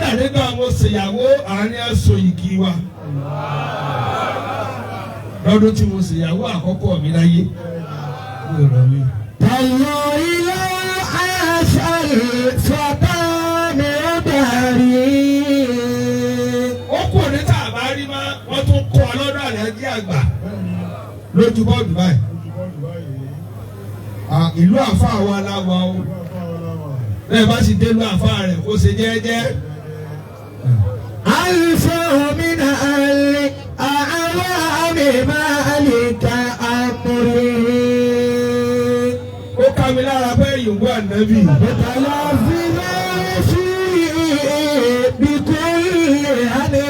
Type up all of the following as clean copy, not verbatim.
kódà nígbà mo ṣèyàwó àárín aṣọ igi wa lọ́dún tí mo ṣèyàwó àkọ́kọ́ mi láyé mi ò rọ̀ mi. Tàlọ́ ilé àṣàlẹ̀ fọ́tà mi ó dàrí. Ó kù ní tá a bá rí mọ́ wọ́n tún kọ́ ọ lọ́dọ̀ àlẹ́jì àgbà lójú bọ́ọ̀dù báyìí. Ìlú àfa àwọn aláwa o bẹ́ẹ̀ bá sì dé ìlú àfa rẹ̀ kó ṣe jẹ́jẹ́. Àìsàn òmìnira àlè àwọn àmì máa lè ta àmúrí. Ó ká mi lára pé ìyòwò ànábì. Ìtàlá fi máa fi bìkú ilé àná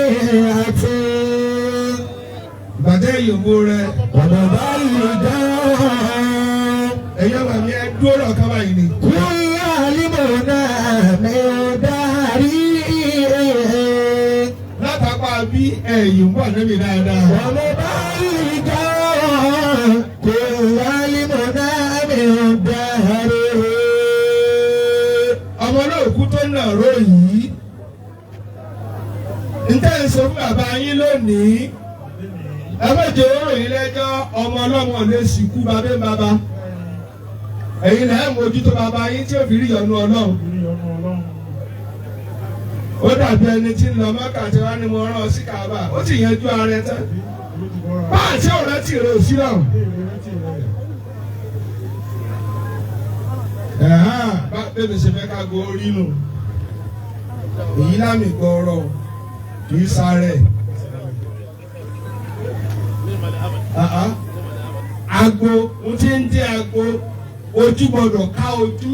àti. Ìbàdàn ìyòwò rẹ̀. Ọ̀nà báyìí dáhùn. Ẹ̀yọ́ bàbí ẹ dúró lọ ká báyìí ni. Kúnyà límọ̀ náà mi ò dárí. Látàpá bí ìyòwò ànábì dáadáa. Ọ̀nà báyìí dáhùn. Kúnyà límọ̀ náà mi ò dárí. Ọmọ náà kú tó nà ró yìí. Ntẹ́ ń sọ fún bàbá yín lónìí. Ẹ má jẹ́ oròyìn lẹ́jọ́ ọmọ ọlọ́mọ lè sìnkú babé bàbá. Ẹ̀yin lẹ́ mójútó bàbá yín tí ó fi rí ìyọ́nú Ọlọ́run. Ó dàbí ẹni tí ń lọ Mọ́kà tí wọ́n ní mo rán ọ sí Káàbà. Ó ti yanjú ara ẹ tán. Báà tí ò rántí rẹ̀ ò sí náà. Bá bébè ṣe fẹ́ ká go orí nù. Èyí lámì gbọ́rọ̀ kì í sáré. Agbo ń ti ń dé agbo ojú gbọ́dọ̀ ká ojú.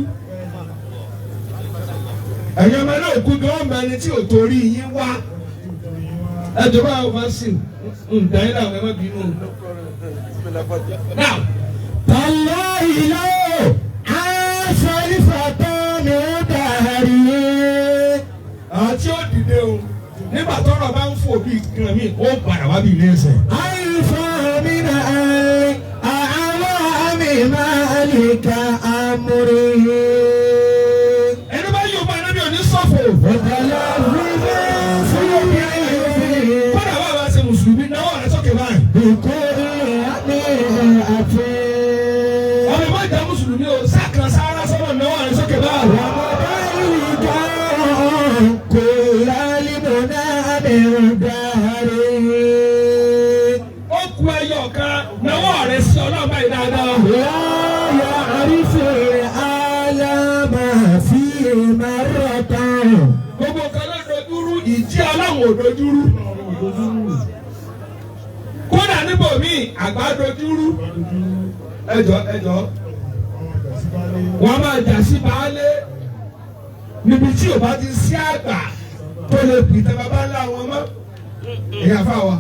Ẹ̀yin ọmọ náà kú gan ọmọ ẹni tí ò torí yín wá. Ẹjọ́ bá wọn máa sìn ǹdàn yín làwọn ẹ̀mọ́ bínú. Now, Tàlọ́ ìlú àṣàlìfàtà mi ò dárí. àwọn tí ó dìde o nígbà tọ́rọ̀ bá ń fò bí gan mi ó padà wá bí ilé ẹsẹ̀. Àìsàn òmìnira àlè àwọn àmì máa lè ka àmúrí. Ẹni bá yóò bá ẹni òní sọ̀fọ̀. Ìtàlá fífẹ́ fúlùmí. Kọ́dà bá wa ṣe mùsùlùmí náà wà lẹ́sọ̀kè báyìí. Ìkó ilé àmì àti. Ọmọ ìbá ìjà mùsùlùmí o sákàn sáárá sọ́nà náà wà lẹ́sọ̀kè báyìí. Ọmọ báyìí dá kò lálìmọ̀ náà mi ò dárí. Ó ku ẹyọ kan náwó rẹ̀ sí ọlọ́run báyìí dáadáa. Láyà àrífẹ́ alámà fi márùtàn. Gbogbo kan ló dojúrú ìjí aláwọ̀ dojúrú. Kódà níbò míì àgbà dojúrú. Ẹjọ́ wọ́n máa jà sí baálé níbi tí ò bá ti sí àgbà tó lè pìtẹ́ bàbá ńlá wọn mọ́. Ẹ̀yà fáwa.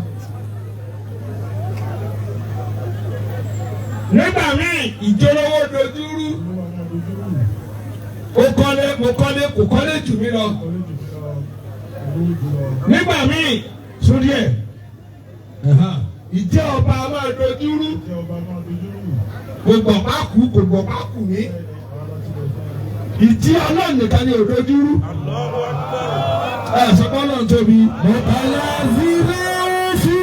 Nígbà míì ìjọlọ́wọ́ dojúrú. Mo kọ́lé kò kọ́lé jù mí lọ. Nígbà míì sórí ẹ̀ ìjẹ́ ọba máa dojúrú. Gbogbo ọ̀pá kù gbogbo ọ̀pá kù mí. Ìdí Ọlọ́run nìkan ni ò dojúrú. Sọ pé Ọlọ́run tóbi. Mọ̀tàlá fífẹ́ sí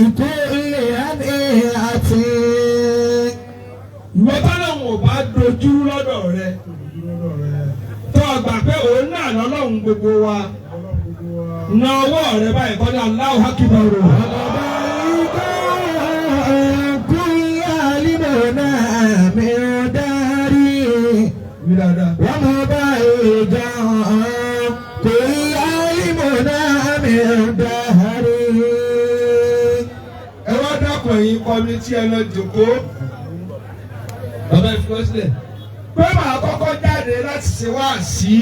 ìkó ilé àmì àti. Ìwọ tọ́lọ́run ò bá dojúrú lọ́dọ̀ rẹ. Tó o gbà pé òun náà lọ́lọ́run gbogbo wa. Na ọwọ́ rẹ báyìí kọ́ ní Allahu Akbar. Wọ́n bá ìjà kò yá ìmọ̀ náà mi dárí. Ẹ wá dákun ẹ̀yin kọ́mítì ẹ lọ jòkó. Bàbá ìfowósílẹ̀. Pé màá kọ́kọ́ jáde láti ṣe wáàsí.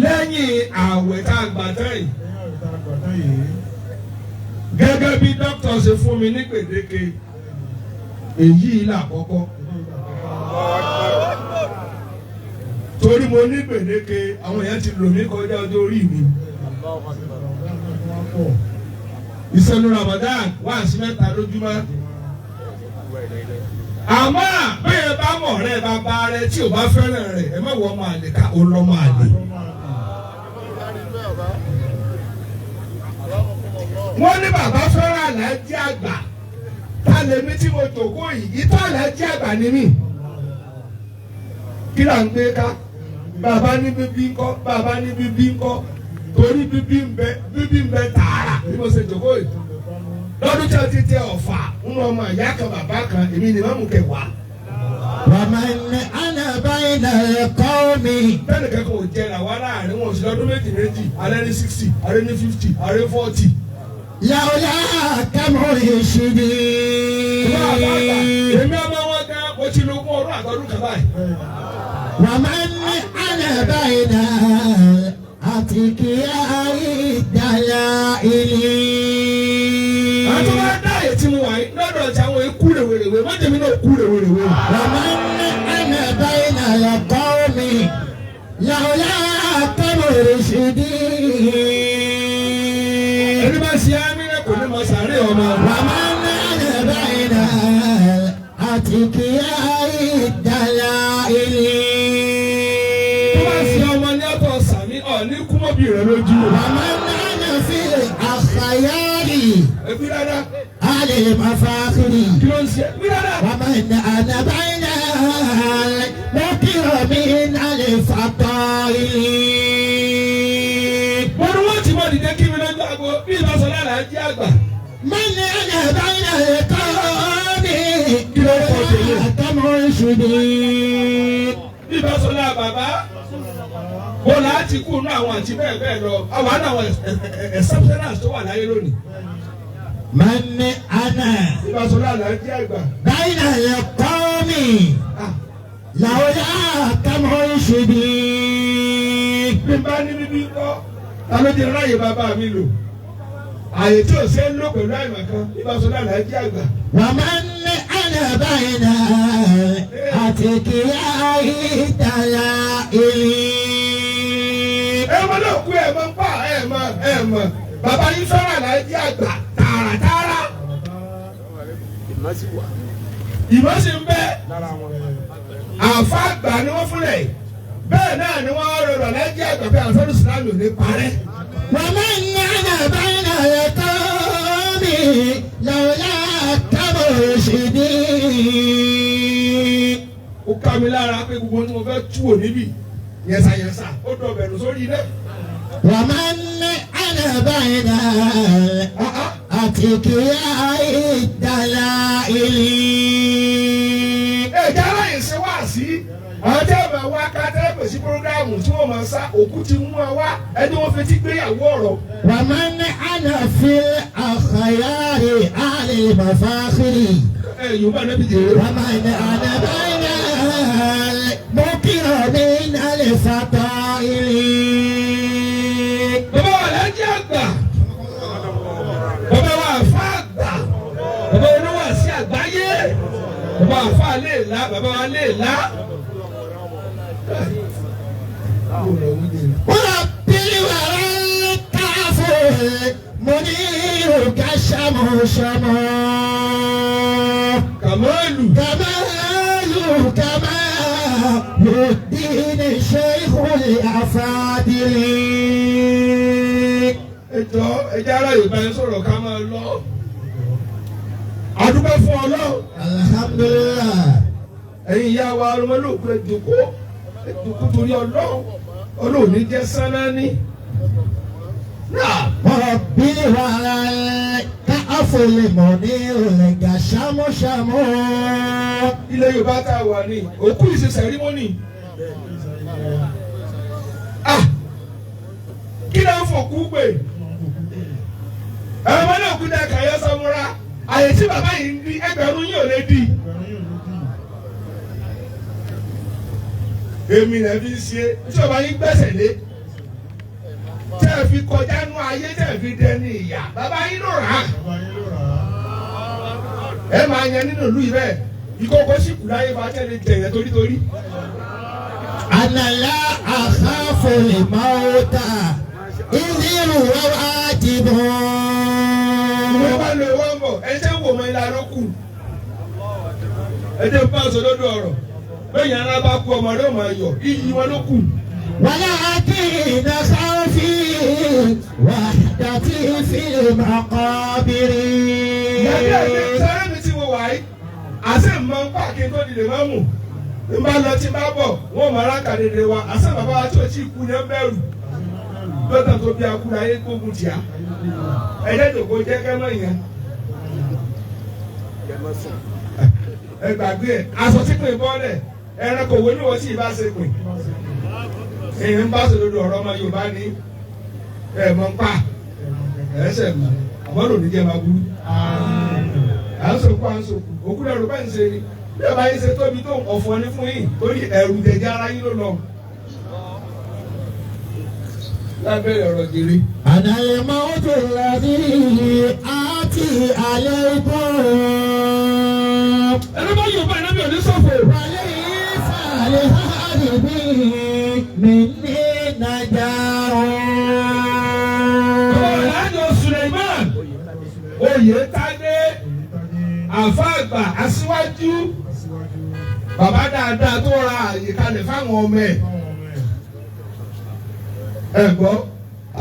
Lẹ́yìn ààwẹ̀ tá a gbà tán yìí. Gẹ́gẹ́ bí dókítà ṣe fún mi ní gbèdéke. Èyí là kọ́kọ́. Torí mo ní gbèdéke àwọn èèyàn ti lò mí kọjá ọjọ́ orí mi. Ìṣẹ̀lú Ramadan wáàsí 3 lójúmọ́. àmọ́ bẹ́ẹ̀ bá mọ̀ rẹ̀ bàbá rẹ̀ tí ò bá fẹ́ràn rẹ̀ ẹ má wọ ọmọ àlè ká ó lọ́mọ àlè. wọ́n ní bàbá fẹ́ràn Àlájì àgbà ta lèmi tí mo tòkó yìí ìtọ́ Àlájì àgbà ni mí. kí là ń gbé ká bàbá ní bíbí ńkọ́ bàbá ní bíbí ńkọ́ torí bíbí ń bẹ tààrà bí mo ṣe tòkó yìí. lọ́dún tí a ti tẹ ọ̀fà ń lọ ọmọ ìyá kan bàbá kan èmi ni mọ́mú kẹwàá. ومن أنا بين القوم bẹ́ẹ̀ni kẹ́kọ̀ọ́ ò jẹ́ làwọn aláàárín wọn sí lọ́dún méjì alẹ́ ní 60 alẹ́ ní 50 alẹ́ 40. لولاك مرشدي èmi ọmọ wọn gan mo ti lo ogún ọdún àtọdún kan báyìí. ومن أنا بين الأتقياء الدلائل. àti wọn dá àyè tí mo wà yìí lọ́dọ̀ tí àwọn ekú rèwerèwe má jẹ́mi náà kú rèwerèwe. ومن أنا بين القوم لولاك مرشدي. ẹni bá ṣe àmì rẹ kò ní mọ sàárè ọmọ. ومن أنا بين الأتقياء الدلائل. tó bá ṣe ọmọ ní ọ̀tọ̀ sàmì ọ̀ ní kúmọ̀bì rẹ lójú. ومن أنا في الأخيار ẹbí rárá على المفاخر. kí ló ń ṣe ẹbí rárá. ومن أنا بين المكرمين الفضائل. wọ́n ní wọ́n ti mọ̀ dídé kí mi lọ́jọ́ àgbo bí ìbáṣọ Àlájì àgbà. من أنا بين القوم لولاك مرشدي. bí ìbáṣọ náà bàbá bó láti kú nú àwọn àti bẹ́ẹ̀ bẹ́ẹ̀ lọ àwọn àna àwọn exceptionals tó wà láyé lónìí. من أنا ìbáṣọ Àlájì àgbà. بين القوم لولاك مرشدي. bí n bá ní bíbí kọ́ ta ló ti ráyè bàbá mi lò àyè tí ò ṣe ń lò pẹ̀lú àìmọ̀ kan ìbáṣọ Àlájì àgbà. ومن أنا بين الأتقياء الدلائل. ẹ mọ náà kú ẹ mọ ń pa ẹ mọ bàbá yín fẹ́ràn Àlájì àgbà tààràtààrà. ìmọ̀ sì ń bẹ àfa àgbà ni wọ́n fúnlẹ̀ bẹ́ẹ̀ náà ni wọ́n rọrọ̀ Àlájì àgbà pé àǹsọ́rù sílámù ní parẹ́. ومن أنا بين القوم لولاك مرشدي. ó ká mi lára pé gbogbo tí mo fẹ́ tú ò níbí yẹsàyẹsà ó dọ̀bẹ̀rù sórí ilé. ومن أنا بين الأتقياء الدلائل. ẹ̀jẹ̀ aláyè ṣe wá sí àwọn tí wọ́n máa wá ká tẹ́lẹ̀pẹ̀ sí prógráàmù tí wọ́n máa sá òkú ti mú wa wá ẹni wọ́n fi ti gbéyàwó ọ̀rọ̀. ومن أنا في الأخيار على المفاخر. yorùbá náà bí jèrè. ومن أنا بين المكرمين الفضائل. bàbá wa Àlájì àgbà bàbá wa àfa àgbà bàbá oníwà sí àgbáyé bàbá àfa lè la bàbá wa lè la. ورب الورى الكافر منير كالشمس kàmáàlù. كمال الدين الشيخ الأفاضل. ẹjọ́ ara yorùbá yẹn sọ̀rọ̀ ká máa lọ. àdúgbò fún Ọlọ́run. الحمد لله. ẹ̀yin ìyá wa ọlọ́mọlúùkú ẹ̀dùnkú torí Ọlọ́run ní jẹ́ sánání. ورب الورى الكافر منير كالشمس. ilé yorùbá tá a wà ní òkú ìṣe sẹrímọ́nì. kí ló ń fòkú pè ẹ̀rọ ọmọdé òkú dá kàyọ́ sọmúra àyè tí bàbá yìí ń di ẹgbẹ̀rún yìí ò lè di. èmi rẹ̀ fi ń ṣe tí ọba yín gbẹ́sẹ̀ lé tẹ́ ẹ fi kọjá nú ayé tẹ́ ẹ fi dẹni ìyá bàbá yín ló rà á. ẹ máa yan nínú ìlú yìí bẹ́ẹ̀ ìkókó sì kù láyé bá tẹ̀lé tẹ̀yẹ torítorí. أنا لا أخاف الموت إذ هو واجب. mo bá lo ìwọ́n bọ̀ ẹ ṣe ń wò mọ́ ilé arókù. jẹ́ bá aṣọ lọ́dọ̀ ọ̀rọ̀ bẹ́ẹ̀ yẹn alábá kú ọmọdé ọmọ ayọ̀ iyì wọn ló kù. ولكن خوفي وحدتي في المقابر. sáré mi tí mo wà yìí àṣẹ mọ páàkì tó dìde máa mú n bá lọ tí n bá bọ̀ wọn mọ aráka dédé wa àṣẹ bàbá wa tí o ti kú ní bẹ̀rù lọ́tà tó bí akú láyé gbógun tìá ẹ̀jẹ̀ tó kó jẹ́ kẹ́mọ́ yẹn. ẹ gbàgbé ẹ aṣọ tí pè bọ́ọ̀lẹ̀ ẹranko wo ni wọ́n sì bá ṣe pè èyí ń bá ṣe lórí ọ̀rọ̀ ọmọ Yorùbá ní ẹ̀ mọ́ ń pa ẹ̀ṣẹ̀ mọ́ àmọ́ lòdì jẹ́ máa burú. à ń sòkú òkú lẹ́rù bá ń ṣe ni bí ẹ bá yín ṣe tóbi tó ọ̀fọ̀ ní fún yín torí ẹ̀rù jẹjẹ ara yín ló lọ. lábẹ́rẹ́ ọ̀rọ̀ gèrè. أنا الموت الذي آتي عليكم. ẹni bá Yorùbá iná mi ò ní sọ̀fọ̀. وليس لهارب مني نجاة. Ọ̀làjọ Suleiman Oyètádé àfàgbà aṣíwájú bàbá dáadáa tó ra àyè kalẹ̀ fáwọn ọmọ ẹ̀. Ẹ̀gbọ́n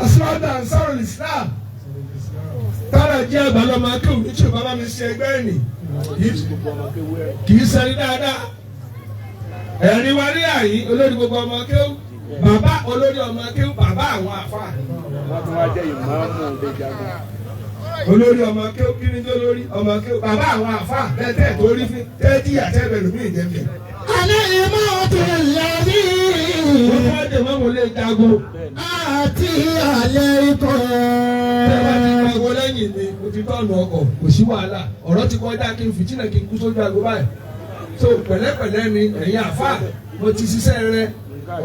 aṣíwájú Ansarul Islam tára jẹ́ àgbàlọ́mọ akéwù ní tí o bàbá mi ṣe ẹgbẹ́ ẹ̀ nì kì í sẹ́ni dáadáa. Ẹ̀rí wa rí àyí olórí gbogbo ọmọ akéwù bàbá olórí ọmọ akéwù bàbá àwọn àfa. wọ́n tún wá jẹ́ ìmáàmù ìdẹ́jagun. olórí ọmọ akéwù kí ni tó lórí ọmọ akéwù bàbá àwọn àfa tẹ́tẹ́ torí fún tẹ́tí àtẹ́bẹ̀ lómi ìjẹ́bẹ̀. أنا الموت الذي wọ́n fọ́ dé mọ́mú lé jago. آتي عليكم. tẹ́wọ́ ti jago lẹ́yìn ni mo ti tọ́nu ọkọ̀ kò sí wàhálà ọ̀rọ̀ ti kọjá kí n fìtínà kí n kú sójú àgọ́ báyìí. so pẹ̀lẹ́pẹ̀lẹ́ ni ẹ̀yin àfa mo ti ṣiṣẹ́ rẹ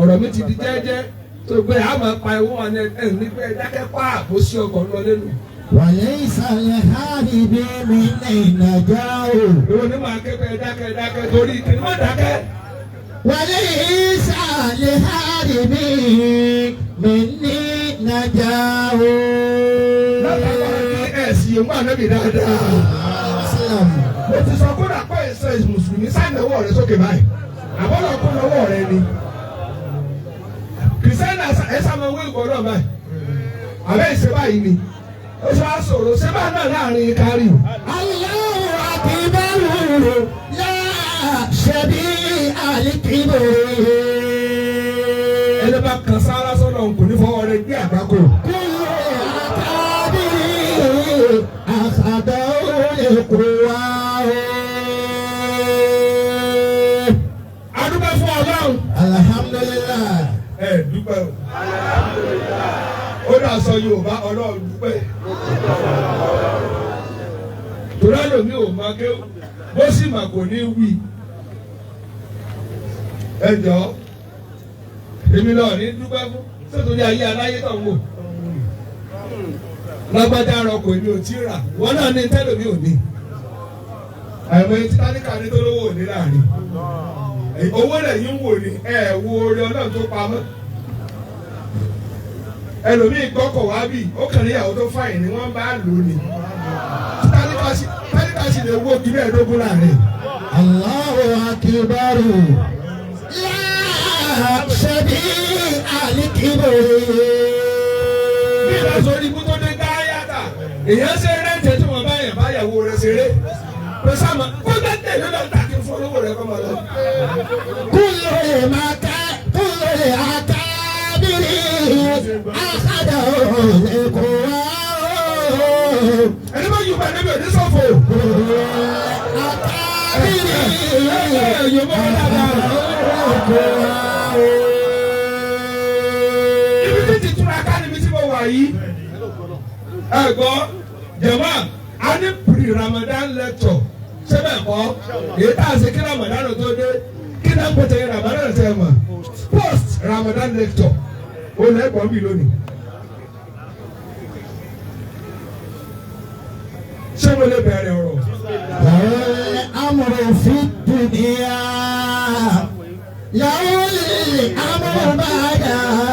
ọ̀rọ̀ mi ti di jẹ́jẹ́ tó gbé àmọ́ pa ewu wọn ẹ̀ ní pé dákẹ́ pa àpò sí ọkọ̀ lọ lẹ́nu. وليس لهارب مني نجاة. ìwọ ni màá ké pé dákẹ́ torí kí ni má dákẹ́. وليس لهارب مني نجاة. látàkọ́ ní ẹ̀sìn ìmú ànábì dáadáa. mo ti sọ kó dàpọ̀ ẹ̀sẹ̀ mùsùlùmí sáyẹ̀wọ̀ rẹ sókè báyìí àbọ̀lọ̀ kó lọ́wọ́ rẹ ni. kìrìsìtẹ́nì ẹ̀sà máa wé ìgbọ́dọ̀ báyìí àbẹ́ ìṣe báyìí ni ó sọ àsọ̀rọ̀ ṣé bá náà láàrin kárí. الله أكبر لا شبيه الكبر. ẹni bá kan sára sọ́nà kò ní fọwọ́ rẹ gbé àgbákò. كل أكابر أخذوا القواه. adúgbò fún Ọlọ́run. الحمد لله. ẹ dúpẹ́ o. ó dà sọ Yorùbá Ọlọ́run dúpẹ́. torí ẹlòmíì ò máa ké bó sì mà kò ní wí. ẹ jọ èmi lọ ní dúpẹ́ fún sótòrí ayé aláyé tó ń wò. lágbájá arọkọ èmi ò tí ì rà wọn náà ní tẹlómi ò ní. àìmọ̀ etí táníkà ní tó lówó ò ní láàrin. owó rẹ̀ yín wò ní wo orí Ọlọ́run tó pamọ́. ẹlòmíì gbọ́kọ̀ wá bì ó kàn níyàwó tó fàyìn ni wọ́n bá lò ní. táníkà sì lè wó bí mẹ́ẹ̀ẹ́dógún láàrin. الله أكبر لا شبيه الكبر. bí ìlà sórí ibú tó dé gáyàtà èèyàn ṣe rẹ́ǹtẹ̀ tí wọ́n bá yàn báyàwó rẹ̀ ṣeré pé sáàmà kó tẹ̀tẹ̀ ló lọ tàkì fún olówó rẹ̀ kọ́ máa lọ. كل أكابر أخذوا القواه. ẹni bá Yorùbá ẹni bí òní sọ̀fọ̀. Yorùbá wọn dáadáa. ibi tí ti túra ká níbi tí mo wà yìí. ẹ gbọ́ jẹ̀mọ́ a ní pre-Ramadan lecture ṣé bẹ́ẹ̀ kọ́ èyí tá a ṣe kí Ramadan tó dé kí náà ń pètè Ramadan tẹ̀ mọ́ post Ramadan lecture ó lẹ́gbọ̀n mi lónìí. ṣé mo lè bẹ̀rẹ̀ ọ̀rọ̀? الأمر في الدنيا له الأمر بعدها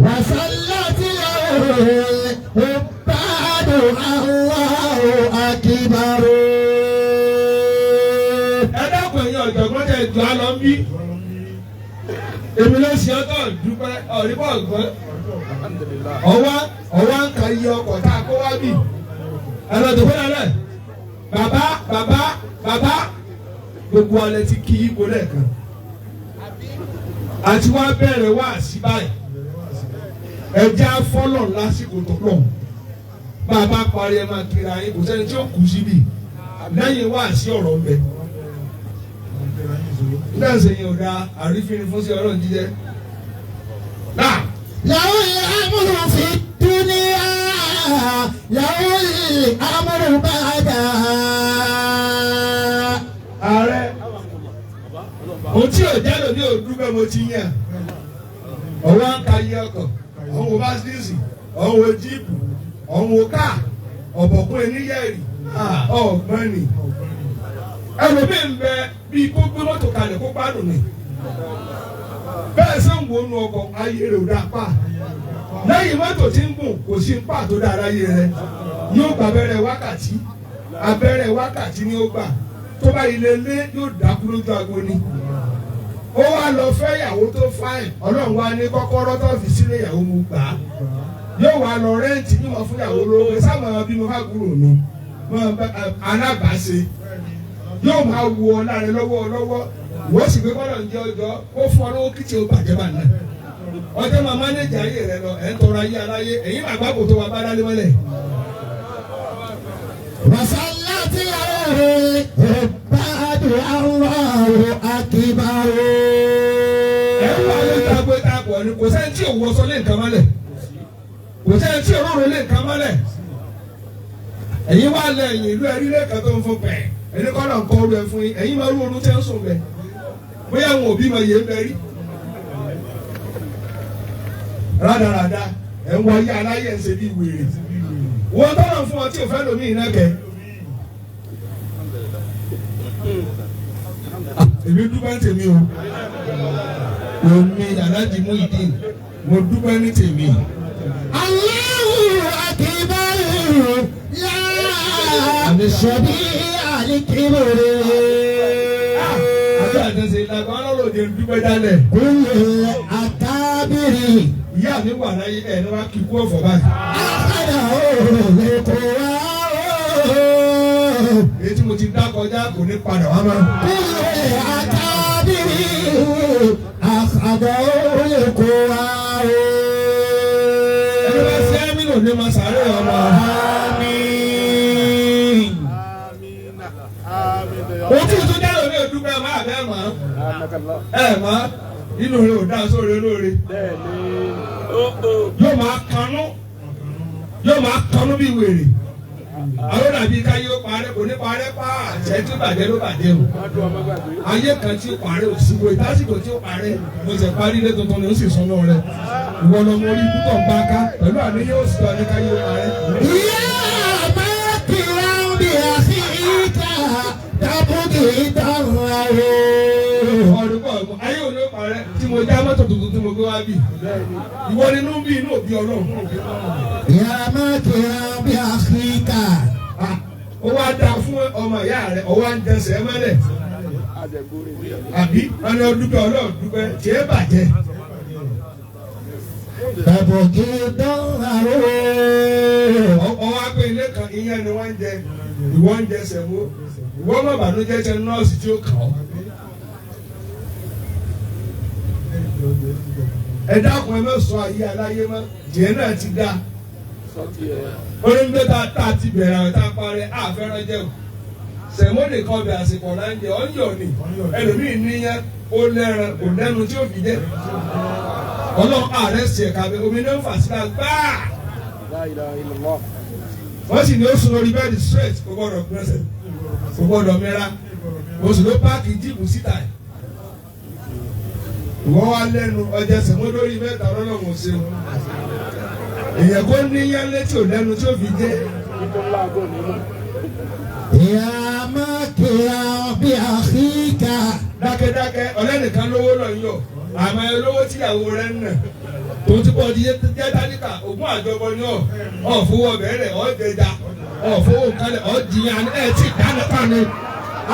وسلت له العباد الله أكبر. èmi ló ṣe ọtọ̀ dúpẹ́ ọ̀rìbọ̀ ọ̀gbọ́n ọwọ́ ń ka iye ọkọ̀ tá a kó wá bì ẹ̀rọ tó fẹ́ràn rẹ̀ bàbá gbogbo alẹ́ ti kí ipò lẹ́ẹ̀kan àti wá bẹ̀rẹ̀ wá sí báyìí ẹ̀jẹ̀ afọ́lọ̀ lásìkò tó lọ bàbá parí ẹ̀ máa kiri ayé kò sẹ́ni tí ó kù síbi lẹ́yìn wá sí ọ̀rọ̀ ń bẹ nígbà sẹ́yìn ọ̀dà àrífín fún sí ọlọ́run jíjẹ́ náà. له الأمر في الدنيا له الأمر بعدها. ààrẹ mo tí ò jálò ní òdúgbò mo ti yàn ọwọ́ ń ka iye ọkọ̀ ọ̀hún básíìsì ọ̀hún jíìpù ọ̀hún káà ọ̀bọ̀kún eníyẹ̀rì ọ̀gbọ́n ni ẹlòmíì ń bẹ bíi kó gbé mọ́tò kalẹ̀ kó gbádùn ni bẹ́ẹ̀ sẹ́ ń wo nu ọkọ̀ ayé rẹ̀ ò dáa pa lẹ́yìn mọ́tò tí ń gùn kò sí pa tó dára ayé rẹ̀ yóò gba abẹ́rẹ́ wákàtí ni ó gbà tó bá ilé lé yóò dákú lójú agbo ni ó wá lọ fẹ́ ìyàwó tó fáìn ọlọ́run wá ní kọ́kọ́rọ́ tó fi sílé ìyàwó mu gbà á yóò wá lọ rẹ́ǹtì ní wọn fún ìyàwó lówó sáwọn bí mo bá gbúrò mi alábàáṣe yóò máa wù ọ láàrin lọ́wọ́ wọ́n sì gbé bọ́lọ̀ ń jẹ́ ọjọ́ ó fún ọ lówó kìtì ó bàjẹ́ bà náà ọjọ́ máa mánéjì ayé rẹ lọ ẹ̀ ń tọrọ ayé aláyé èyí máa gbàgbọ́ tó wa bá dálé mọ́lẹ̀. وصلت عليه بعد الله أكبر. ẹ wá ló dàgbé dàgbọ̀ ni kò sẹ́ni tí òwò sọ lé nǹkan mọ́lẹ̀ kò sẹ́ni tí òróró lé nǹkan mọ́lẹ̀ ẹ̀yin wá lẹ́yìn ìlú ẹ̀rí lẹ́ẹ̀kan tó ń fún pẹ̀ ẹni kọ́ náà ń kọ́ ọ́rú ẹ fún yín ẹ̀yin máa rú oorun tẹ́ ń sùn bẹ́ẹ̀ bóyá àwọn òbí máa yé ń bẹ rí rádaràda ẹ̀ ń wáyé aláyẹ̀ ń ṣe bí wèrè wọ́n tọ́nà fún ọ tí ò fẹ́ lómi iná kẹ́ èmi dúpẹ́ ní tèmi o omi alájí Muyideen mo dúpẹ́ ní tèmi. Allahu akbar la shabi'a likibri. àti àtẹ̀sẹ̀ ìlànà ọlọ́run òde ń dúpẹ́ dálẹ̀. Kullu akabiri. ìyá mi wà láyé ẹ̀ ní wàá kí kú ọ̀fọ̀ báyìí. Àkàdà òòlù kò wá ooo. èyí tí mo ti dá kọjá kò ní padà wá mọ́. Kullu akabiri. Àkàdà òòlù kò wá ooo. ẹni bá ṣe é mi lò ní ma sàárè ọmọ. Àmín. ojú tó dá lórí òdúpẹ́ máa bẹ́ẹ̀ mọ́. mọ́ inú rẹ̀ ò dá sóore lóore. yóò máa kanú bí wèrè. àwọn dàbí káyé ó parẹ́ kò ní parẹ́ pa àṣẹ tí ó bàjẹ́ ló bàjẹ́ o. ayé kan tí ó parẹ́ ò sí wo ìtàsíkò tí ó parẹ́ mo sì parí ilé tuntun ni ó sì súnmọ́ rẹ̀. ìwọ lọ mọ orí púpọ̀ ń bá ká pẹ̀lú àníyàn ó sì tọ́ ní káyé ó parẹ́. Ìyá máa kìlá bí àfíìkà dábòkì ìdáhùn àrò. ọdún pọ̀ ayé òní ó parẹ́ tí mo já mọ́tò tuntun tí mo gbé wá bì. ìwọ nínú bí inú òbí ọlọ́run. Ìyá máa kìlá bí àfíìkà. ó wá dáa fún ọmọ ìyá rẹ̀ ó wá ń jẹsẹ̀ mọ́lẹ̀. àbí ọ̀nà ọdúpẹ́ ọlọ́run dúpẹ́ tí ẹ bàjẹ́. Dábòkì ìdáhùn àrò. ọwọ́ apẹ ilé kan ìyẹn ni wọ́n ń jẹ ìwọ ń jẹ sẹ̀mó ìwọ má bànújẹ́ tẹ nọ́ọ̀sì tí ó kàn ọ́. ẹ dákun ẹ má sọ ayé aláyé mọ́ jẹ́ náà ti dá. onígbé tá a ti bẹ̀rẹ̀ àwọn tá a parí àfẹ́ràn jẹun sẹ̀mó nìkan bẹ̀ àsìkò là ń jẹ ọ̀yọ́ ni ẹlòmíì níyẹn ó lẹ́ran kò lẹ́nu tí ó fi jẹ́ ọlọ́run ààrẹ sì ẹ̀ka bẹ omi náà ń fà sílá gbáà wọ́n sì ní ó sùn lórí bẹ́ẹ̀dì straight kò gbọ́dọ̀ gbẹ́sẹ̀ kò gbọ́dọ̀ mẹ́ra oṣù ló páàkì jíìpù síta ẹ̀ wọ́n wá lẹ́nu ọjà sẹ̀mọ́ lórí mẹ́ta ọlọ́run ṣeun èèyàn kò níyàn létí ò lẹ́nu tí ó fi jẹ́. Ìyá máa kìlá bí àfíìkà. dákẹ́dákẹ́ ọlẹ́nìkan lówó lọ yọ àmọ́ ẹ lówó tíyàwó rẹ̀ ń nà tòun ti bọ̀ di jẹ́ tálíkà ogún àjọbọ ni ọ̀ fowó bẹ̀rẹ̀ ọ̀ jẹjà ọ̀ fowó kalẹ̀ ọ̀ jìyàn ẹ̀ tí dáná kánú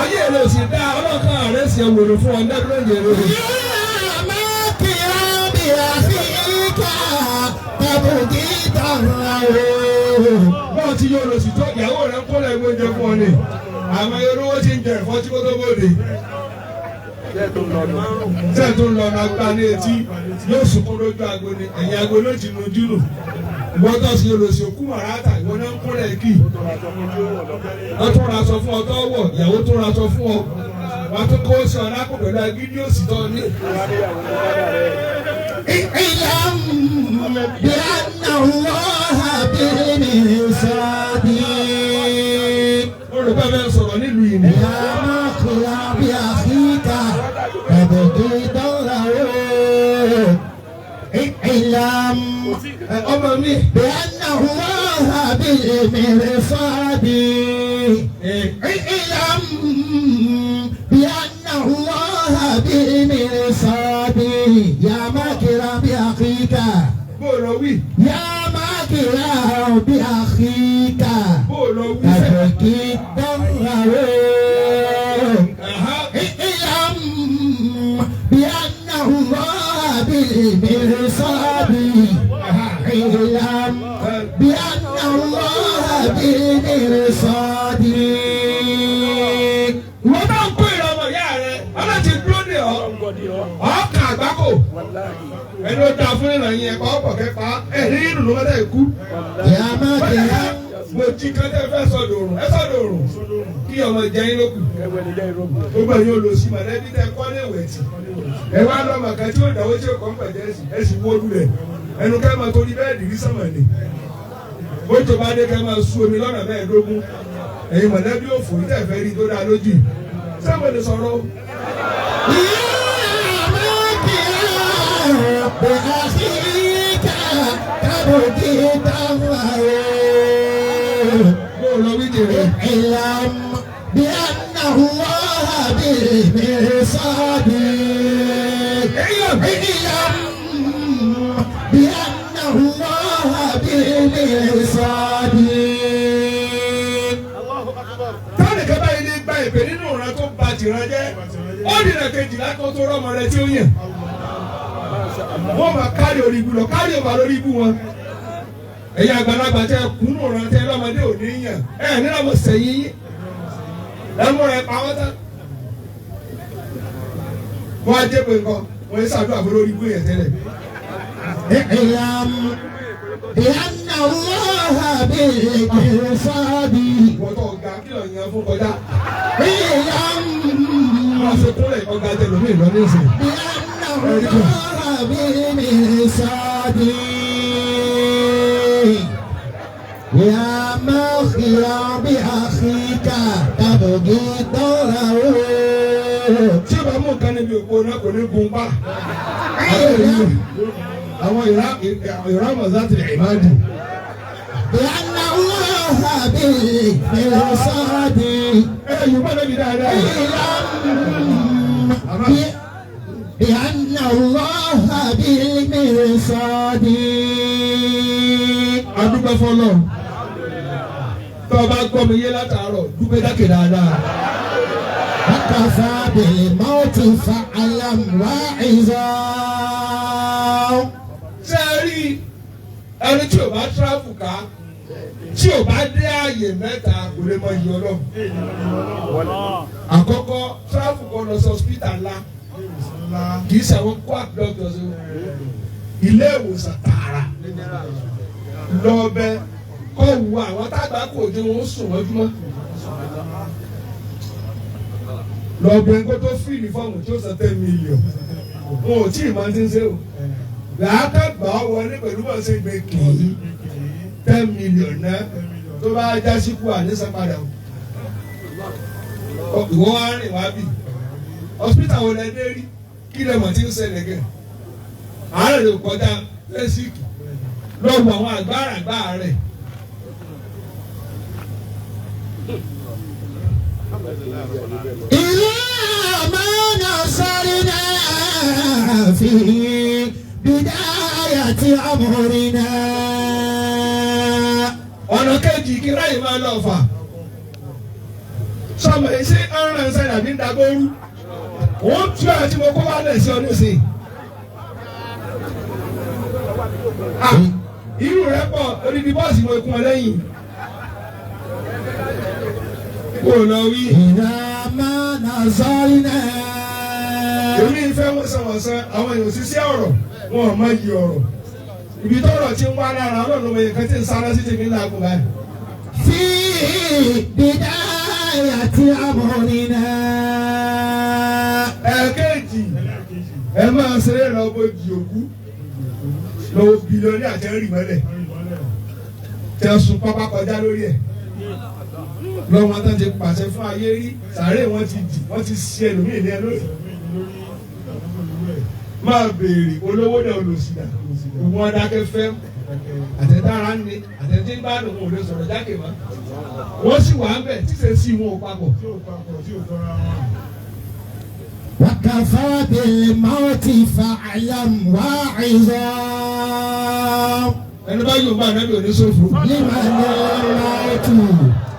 ayé rẹ̀ ò sì dá ọlọ́kan rẹ̀ sì wòlò fún ọ ndẹ́gbẹ́ yẹn lórí. Ìyá máa kìlá bọ́ọ̀ tí yóò lọ sí tó ìyàwó rẹ̀ ń kọ́lẹ̀ gbóúnjẹ fún ọ ni àmọ́ olówó ti ń jẹ ẹ̀fọ́ tí kò tó bòde. tẹ́ tó ń lọ náà gbá ní etí yóò sunkún lójú agbo ni ẹ̀yìn agbo ló ti nu júlù ìwọ́n tó sì lọ sí òkú màráta ìwọ́n náà ń kọ́lẹ̀ kì í. wọ́n tún ra aṣọ fún ọ tó wọ̀ ìyàwó tún ra aṣọ fún ọ wọ́n tún kó sí ọ lápò pẹ̀lú agídí òsì tó ní. بأن الله بالمرصاد olùkọ́ bẹ́ẹ̀ sọ̀rọ̀ nílùú yìí ni. يا مقر بأخيك تبكي دوره اعلم ọmọ mi. بأن الله بالمرصاد اعلم بأن الله بالمرصاد يا مقر بأخيك bó o lọ wí. يا ماكر بأخيك bó o lọ wí sẹ́. تبكي دوره اعلم بأن الله بالمرصاد اعلم بأن الله بالمرصاد wọ́n bá ń kó ìrọ̀mọ̀ ìyá rẹ̀ ọlọ́tí dúró ní ọ. ọkà àgbákò ẹni ó da fún ìrànyìn ẹ̀kọ́ ọ̀pọ̀ kẹfà ẹ̀rí ìrùnú mọ́tà ìkú. يا ماكر mo jí kẹ́tẹ́ fẹ́ sọ̀dọ̀ òrùn ẹ sọ̀dọ̀ òrùn kí ọmọ jẹ́yìn ló kù. gbogbo ẹ̀yin olùsí mọ̀lẹ́bí tẹ kọ́ ní ìwẹ̀ tì. ẹ wá lọ́mọ kan tí ó dáwọ́ tí ó kọ́ ń pẹ̀jẹ́ ẹ sì wó lulẹ̀ ẹnu kẹ́ máa torí bẹ́ẹ̀ dìrí sọ̀mọ̀ ni. bó tó bá dé kẹ́ máa sú omi lọ́nà mẹ́ẹ̀ẹ́dógún ẹ̀yin mọ̀lẹ́bí òfò yìí tẹ̀ fẹ́ rí tó dáa lójú sẹ́mo lè sọ̀rọ̀. بأخيك تبكي دوره bó o lọ wí jèrè. اعلم بأن الله بالمرصاد اعلم بأن الله بالمرصاد táwọn nìkan báyìí ní gba ìpè nínú ìran tó ba tìran jẹ́ ó dìrẹ̀ kejìlá tó tó rọ́mọ rẹ tí ó yàn. wọ́n máa kárí orí ibu lọ kárí ọba lórí ibu wọn. ẹ̀yin àgbàlagbà tẹ kúnnù ìran tẹ lọ́mọdé ò ní yàn ẹ̀ nílò mo sẹ́yìn yín ẹ̀mú rẹ̀ pa wọ́n tán. wọ́n á jẹ́ pé nǹkan wọ́n yẹ sàdúrà fún lórí ibu yẹn tẹ́lẹ̀. اعلم بأن الله بالمرصاد wọ́n tó ga kí lọ́ọ̀ yẹn fún kọjá. اعلم wọ́n ṣe kúnlẹ̀ ọ̀gá tẹlifí ìlọ ní ìsìn. بأن الله بالمرصاد يا مخيا بأخيك تبغي دوره tí o bá mú nǹkan níbi òpó náà kò ní gun pa. àwọn ìran mọ̀sáàtì ìmáàdì. بأن الله بالمرصاد yorùbá lẹ́bi dáadáa. بأن الله بالمرصاد adúgbò fọlọ́ tó o bá gbọ́ mi yé látàárọ̀ dúpẹ́ dákẹ́ dáadáa. وكفى بالموت فعلم واعظا ṣé ẹ rí ẹni tí o bá tíráfù ká tí o bá dé ààyè mẹ́ta kò lè mọ iye ọlọ́run. àkọ́kọ́ tíráfù kan lọ sí hospital ńlá kì í ṣàwọn quack doctors o ilé ìwòsàn tààrà lọ́ọ́bẹ kọ́ wu àwọn tágbà kò dé wọn sùn lọ́júmọ́ lọ́ọ́bẹ kó tó fìlì fọ́ọ̀mù tí ó san 10 million wọn ò tí ì máa ti ń ṣe o làákàgbà wọlé pẹ̀lú bọ́ ṣe gbé kì í 10 million náà tó bá já síkú àníṣe padà o ìwọ wá rìn wá bì hospital wo lẹ dé rí kí lẹ mọ̀ tí ń ṣẹlẹ̀ gẹ̀ àárẹ̀ ló kọjá lẹ́sìkì lọ́wọ́ àwọn àgbàràgbà rẹ̀. إلى ما نصرنا في بداية أمرنا ọ̀nà kejì kí ráyè máa lọ fà sọmọ ẹsẹ ọ̀ràn ẹsẹ àbí ń dagboru wọ́n tú àti mo kó wá lẹ̀ sí ọ nísìnyí. irú rẹ̀ pọ̀ odidi bọ́ọ̀sì mo kún ọ lẹ́yìn. Kò lọ wí. ìdámá nàzọ́rìnà. Èmi ìfẹ́ wọ̀sánwọ̀sán àwọn èèyàn òṣìṣẹ́ ọ̀rọ̀ wọn ò mọ iyì ọ̀rọ̀. Ibi tọ́rọ̀ ti ń wá lára ọlọ́run ọmọ yẹn kan tí ń sáná sí tèmi ńlá kù báyìí. fi bidayati amrina. Ẹ̀ẹ̀kejì ẹ máa ṣeré lọ bójì òkú lọ́wọ́ bílíọ̀nù àti ẹ̀rì mọ́lẹ̀ tẹ̀sùn pápá kọjá lórí ẹ̀ lọ́wọ́ tán ti pàṣẹ fún ayé rí sàárè wọ́n ti dì wọ́n ti ṣe ẹlòmíì ní ẹ lórí. Máa béèrè olówó náà olùsìdá ògùn adákẹ́ fẹ́ àtẹ̀dára ń ní àtẹ̀dé bá lòun ò lè sọ̀rọ̀ jákè mọ́ wọ́n sì wà ń bẹ̀ tí ṣe sí wọn ò papọ̀. وكفى بالموت فاعلم واعظا. ẹni bá yóò bá ẹni bí oníṣòfò. لمن الموت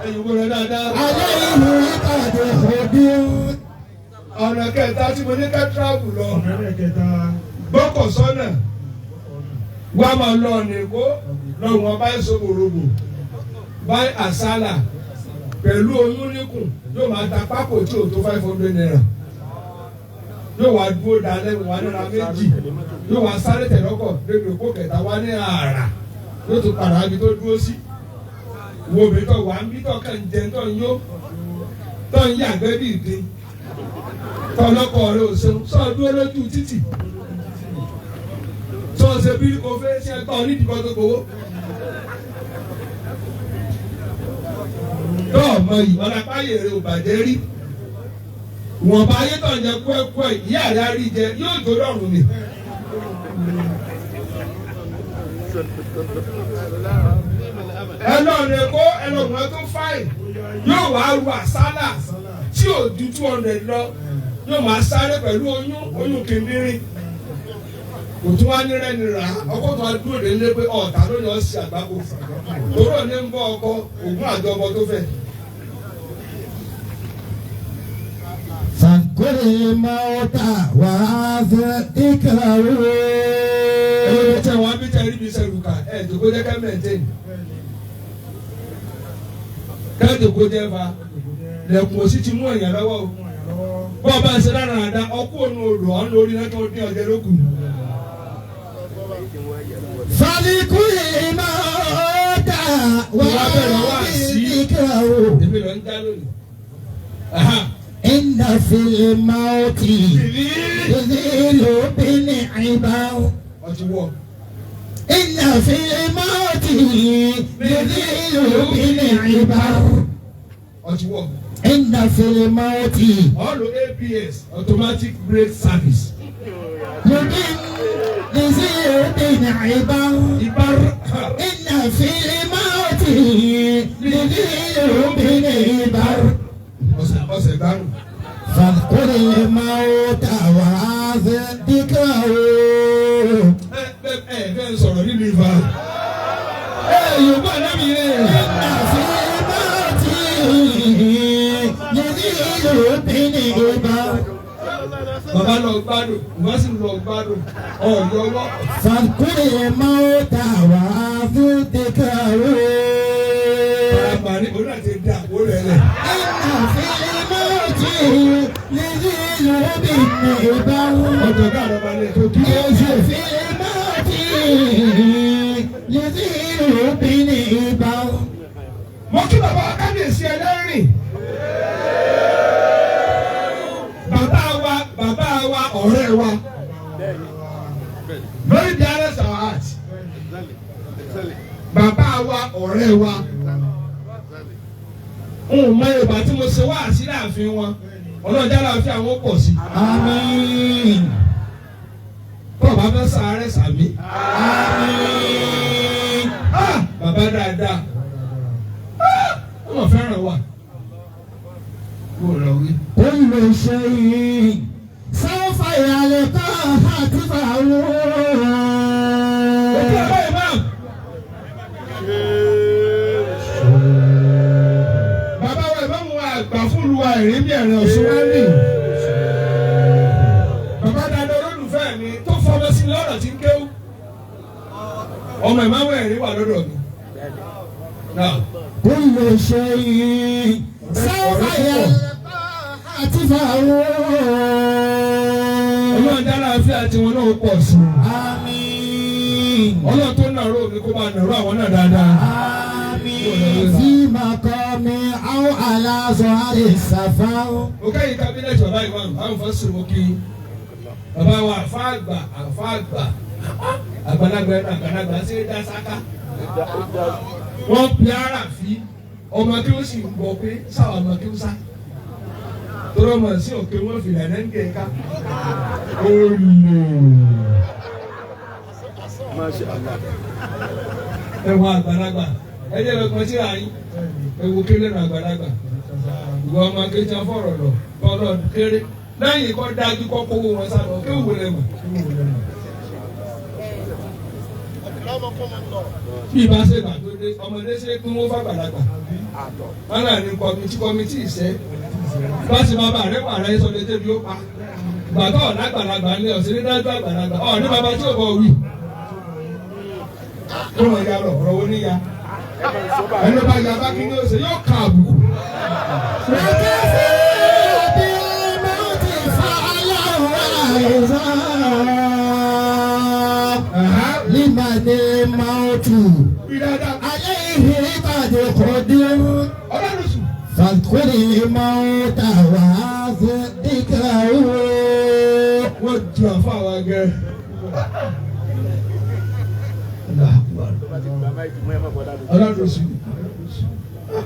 ẹ̀yin kò rẹ̀ dáadáa. عليه قد خبر. ọ̀nà kẹta tí mo ní ká tíráàbù lọ gbọ́kọ̀ sọ́nà wá máa lọ ọ̀nà èkó lọ́wọ́n báyìí sọ́bòròbò báyìí àsálà pẹ̀lú oyún níkùn yóò máa ta pákó tí ò tó 500 naira yóò wá dúró dalẹ̀ wà ní ra méjì yóò wá sáré tẹ̀lọ́kọ̀ lórí èkó kẹta wá ní àrà yóò tún padà ibi tó dúró sí wo mi tó wà ń bí tó kàn jẹ tó ń yó tó ń yàgbẹ́ bí ìdín tọlọkọ rẹ ò ṣeun sọ dúró lójú títì sọ ṣe bí kò fẹ́ ṣe tọ́ nídìí kan tó gbowó. tọ́ ọmọ yìí ọ̀làpáyé rẹ ò bàjẹ́ rí wọ́n bá ayé tó ń jẹ kúẹ́kúẹ́ ìyá rẹ rí jẹ yóò jó lọ́rùn mi. ẹlọ́run ẹ̀kọ́ ẹlọ́run tó fáìn yóò wá ru àsálà tí ò ju 200 lọ yóò máa sáré pẹ̀lú oyún kìnìún kò tún wá ní rẹ́ni rà ọkọ̀ tó wá dúró lé lé pé ọ̀tá ló yọ sí àgbákò tòró ní ń bọ́ ọkọ ògùn àjọbọ tó fẹ́. فاذكر الموت وذكره. ẹni tẹ wọn bí tẹ rí bí sẹrù ká ẹ jòkó jẹ ká mẹntẹn ká jòkó jẹ fa lẹkùn òsì ti mú ẹ̀yàn lọ́wọ́ o bọ́ọ̀ bá ń ṣe dára àdá ọkú òun odò ọ̀hún lórí náà tó ní ọ̀jẹ̀ lókun. فاذكر الموت وذكره. èmi lọ ń já lónìí. إن في الموت يذيل بالعباد. إن في الموت يذيل بالعباد. إن في الموت all ABS automatic brake service. يذيل بالعباد. إن في الموت يذيل بالعباد. ọ̀sẹ̀ gbárùn. فاذكر الموت وذكره. bẹ́ẹ̀ sọ̀rọ̀ nínú ìfà. yorùbá náà mi yé. إن في الموت يذيل بالعباد. bàbá lọ gbádùn bàbá sì lọ gbádùn ọ̀yọ́wọ́. فاذكر الموت وذكره. àbárí òun náà ti dà àpò rẹ̀ lẹ̀. إن في الموت يذيل بالعباد. ọjọ́ ká àrọ̀ balẹ̀ tó kí. إن في الموت يذيل بالعباد. mo kí bàbá kábíyèsí ẹlẹ́rìn. bàbá wa ọ̀rẹ́ wa. very dearest our heart. bàbá wa ọ̀rẹ́ wa. mọ yorùbá tí mo ṣe wá sí láàfin wọn ọlọ́jà láàfin àwọn pọ̀ sí. Àmín. bọ́ọ̀ bá fẹ́ sàárẹ̀ sàmí. Àmín. bàbá dáadáa wọ́n fẹ́ràn wa. كل شيء سوف يلقى حتفه. bàbá wa ìbámu wa àgbà fún lu wa ìrìn bí ẹ̀rìn ọ̀ṣun wá ní. bàbá dáadáa olólùfẹ́ mi tó fọwọ́ sí lọ́rọ̀ tí ń kéwú. ọmọ ìmáàmù ẹ̀rí wà lọ́dọ̀ mi. كل شيء سوف يلقى حتفه. Ọlọ́run dára fi àti wọn náà pọ̀ sí. Àmín. Ọlọ́run tó nàró mi kó bá nàró àwọn náà dáadáa. Àmín. في مقام أو على ظهر السفر. Mo kẹ́yìn kábínẹ̀tì bàbá ìmáàmù àwọn fọ́sùn mo kí bàbá wa àfáàgbà àgbàlagbà ṣe é dá sáká. Wọ́n pe ara fi ọmọ kí ó sì ń gbọ́ pé sáwọn ọmọ kí ó sá. Tọ́lọ́ ọmọ sí òkè wọ́n fi lànà ń gẹ̀ẹ́ká. Ẹ̀wọ̀n àgbàlagbà ẹ̀jẹ̀ lọ́kàn sí àyín ẹ̀wọ̀n kéré nù àgbàlagbà. Ìwọ ọmọ akéjà fọ̀rọ̀ lọ tọ́lọ̀ kéré lẹ́yìn kọ́ dájú kọ́ kówó wọn sá lọ kí òwò lẹ́mọ̀. Bí ibà ṣe gbà tó dé ọmọdé ṣe kí wọ́n fàgbàlagbà. Wọ́n náà ní kọ́mítì ìṣẹ́. Báṣe bàbá rẹ̀ wà rẹ̀ sọ létí bí ó pa. Gbàtọ̀ ọ̀nàgbàlagbà ní ọ̀sẹ̀ ní dájú àgbàlagbà. Ọ̀ ní bàbá tí ò bọ̀ wí. Ó wọ̀ ya lọ ọ̀rọ̀ wo níya. Ẹni bá ya bá kí ní ọ̀sẹ̀ yóò kà àbùkù. لمن الموت عليه قد قدر فاذكر الموت وهذا ذكره. Wọ́n ju àfáà gẹ́. Ọlọ́run sì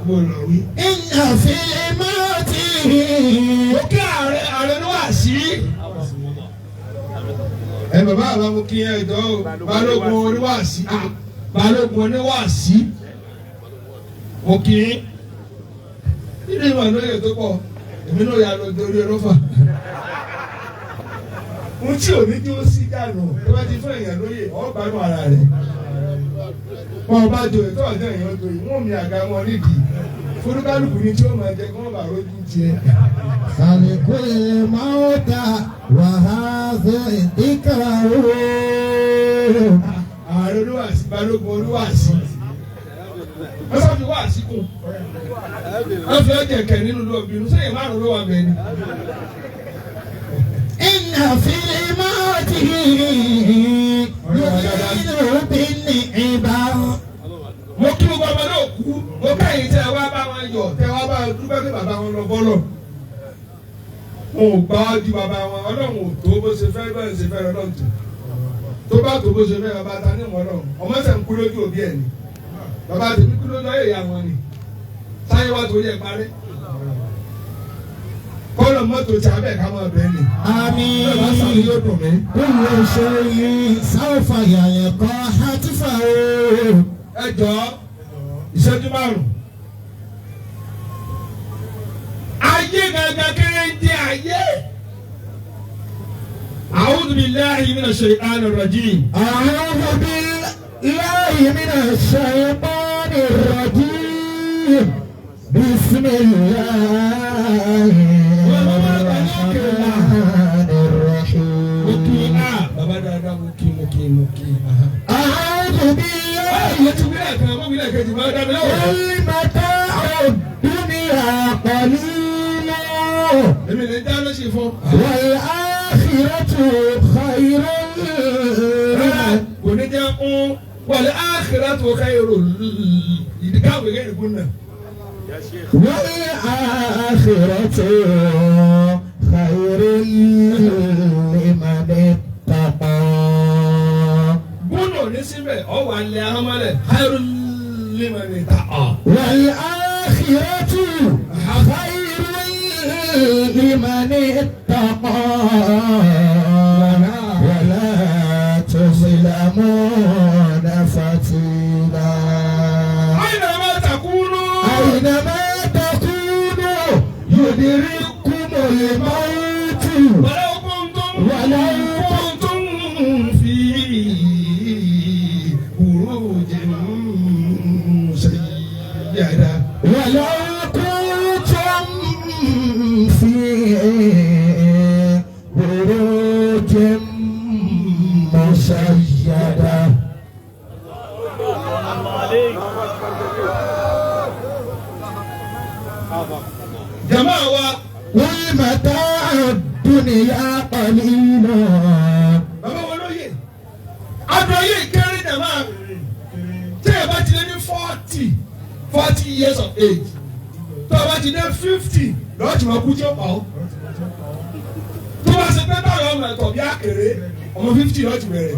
mo lọ wí. إن في الموت. Òkè ààrẹ ló wà sí. Ẹ bàbá àbámu kí ẹ jọ balógun oníwàásí. Balógun oníwàásí. Mo kì í. Nínú ìmọ̀ lóye tó pọ̀, èmi náà yà lọ torí ọlọ́fà. Mo tí ò ní kí ó sí dànù tó bá ti fún èèyàn lóye ọ̀gbánú ara rẹ̀. Wọ́n bá jọ ètò ọ̀jọ́ èèyàn tó yìí, wọ́n mi àga wọn nídìí. Fúnukálùkù ni tí ó máa jẹ kí wọ́n bá rójú tiẹ̀. فاذكر الموت وهذا ذكره. Ààrẹ olúwàsí balógun olúwàsí. Wọ́n sọ fi wàásí kù. Wọ́n fi ọjà kẹ̀ nínú lóbìnrin sẹ́yìn márùn-ún ló wà bẹ́ẹ̀ ni. إن في الموت يؤمن بالعباد. Mo kí gbogbo ọmọ náà kú. Mo káyìn tẹ wá bá wọn yọ̀ tẹ wá bá dúpẹ́ pé bàbá wọn lọ bọ́lọ̀. Wọn ò gbá ju bàbá wọn ọlọ́run ò tó bó ṣe fẹ́ bẹ́ẹ̀ ṣe fẹ́ lọ́dọ̀ tó. Tó bá tó bó ṣe fẹ́ bàbá ta ní ìwọ̀n náà. Ọmọ ṣẹ̀ ń kú lójú òbí ẹ̀ ni. Bàbá tèmi kú lójú ayé ìyá wọn ni. Sáyé wá torí ẹ̀ parí. Kọ́lọ̀ mọ́tò tí abẹ́ ká máa bẹ́ẹ̀ ni. آمين. Bẹ́ẹ̀ bá sàmì yóò dùn mí. كل شيء سوف يلقى حتفه. Ẹ jọ̀ọ́ ìṣẹ́jú márùn-ún. Ayé gangan kéré ń jẹ ayé. A'udhu billahi minash shaitanir rajim. أعوذ بالله من الشيطان الرجيم. بسم الله الرحمن الرحيم. Bàbá dáadáa mo kí. أعوذ بالله. Mo ti wílẹ̀ kan, mo wílẹ̀ kejì, mo dá mi lọ́wọ́. المتاع الدنيا قليل Èmi lè dá lọ́sì fún. والآخرة خير. Kò ní jẹ́ ń wal akhiratu khairul ìdíkàwé kẹ́rin kún náà. والآخرة خير لمن اتقى. Gbọ́dọ̀ ní síbẹ̀ ọ̀wà lẹ̀ ahọ́mọ́lẹ̀ khairul liman ittaqa. والآخرة خير لمن اتقى ولا تظلمون فتيلا. أينما تكونوا أينما تكونوا يدرككم الموت ولو كنتم في بروج مشيدة. ولو كنتم في بروج مشيدة. years of age tó o bá ti dé 50 lọ́ọ́ tí wọ́n kú tí ó pa ọ́ tó bá ṣe pé báyọ̀ ọmọ ẹ̀kọ́ bí àkèrè ọmọ 50 lọ́ọ́ ti bẹ̀rẹ̀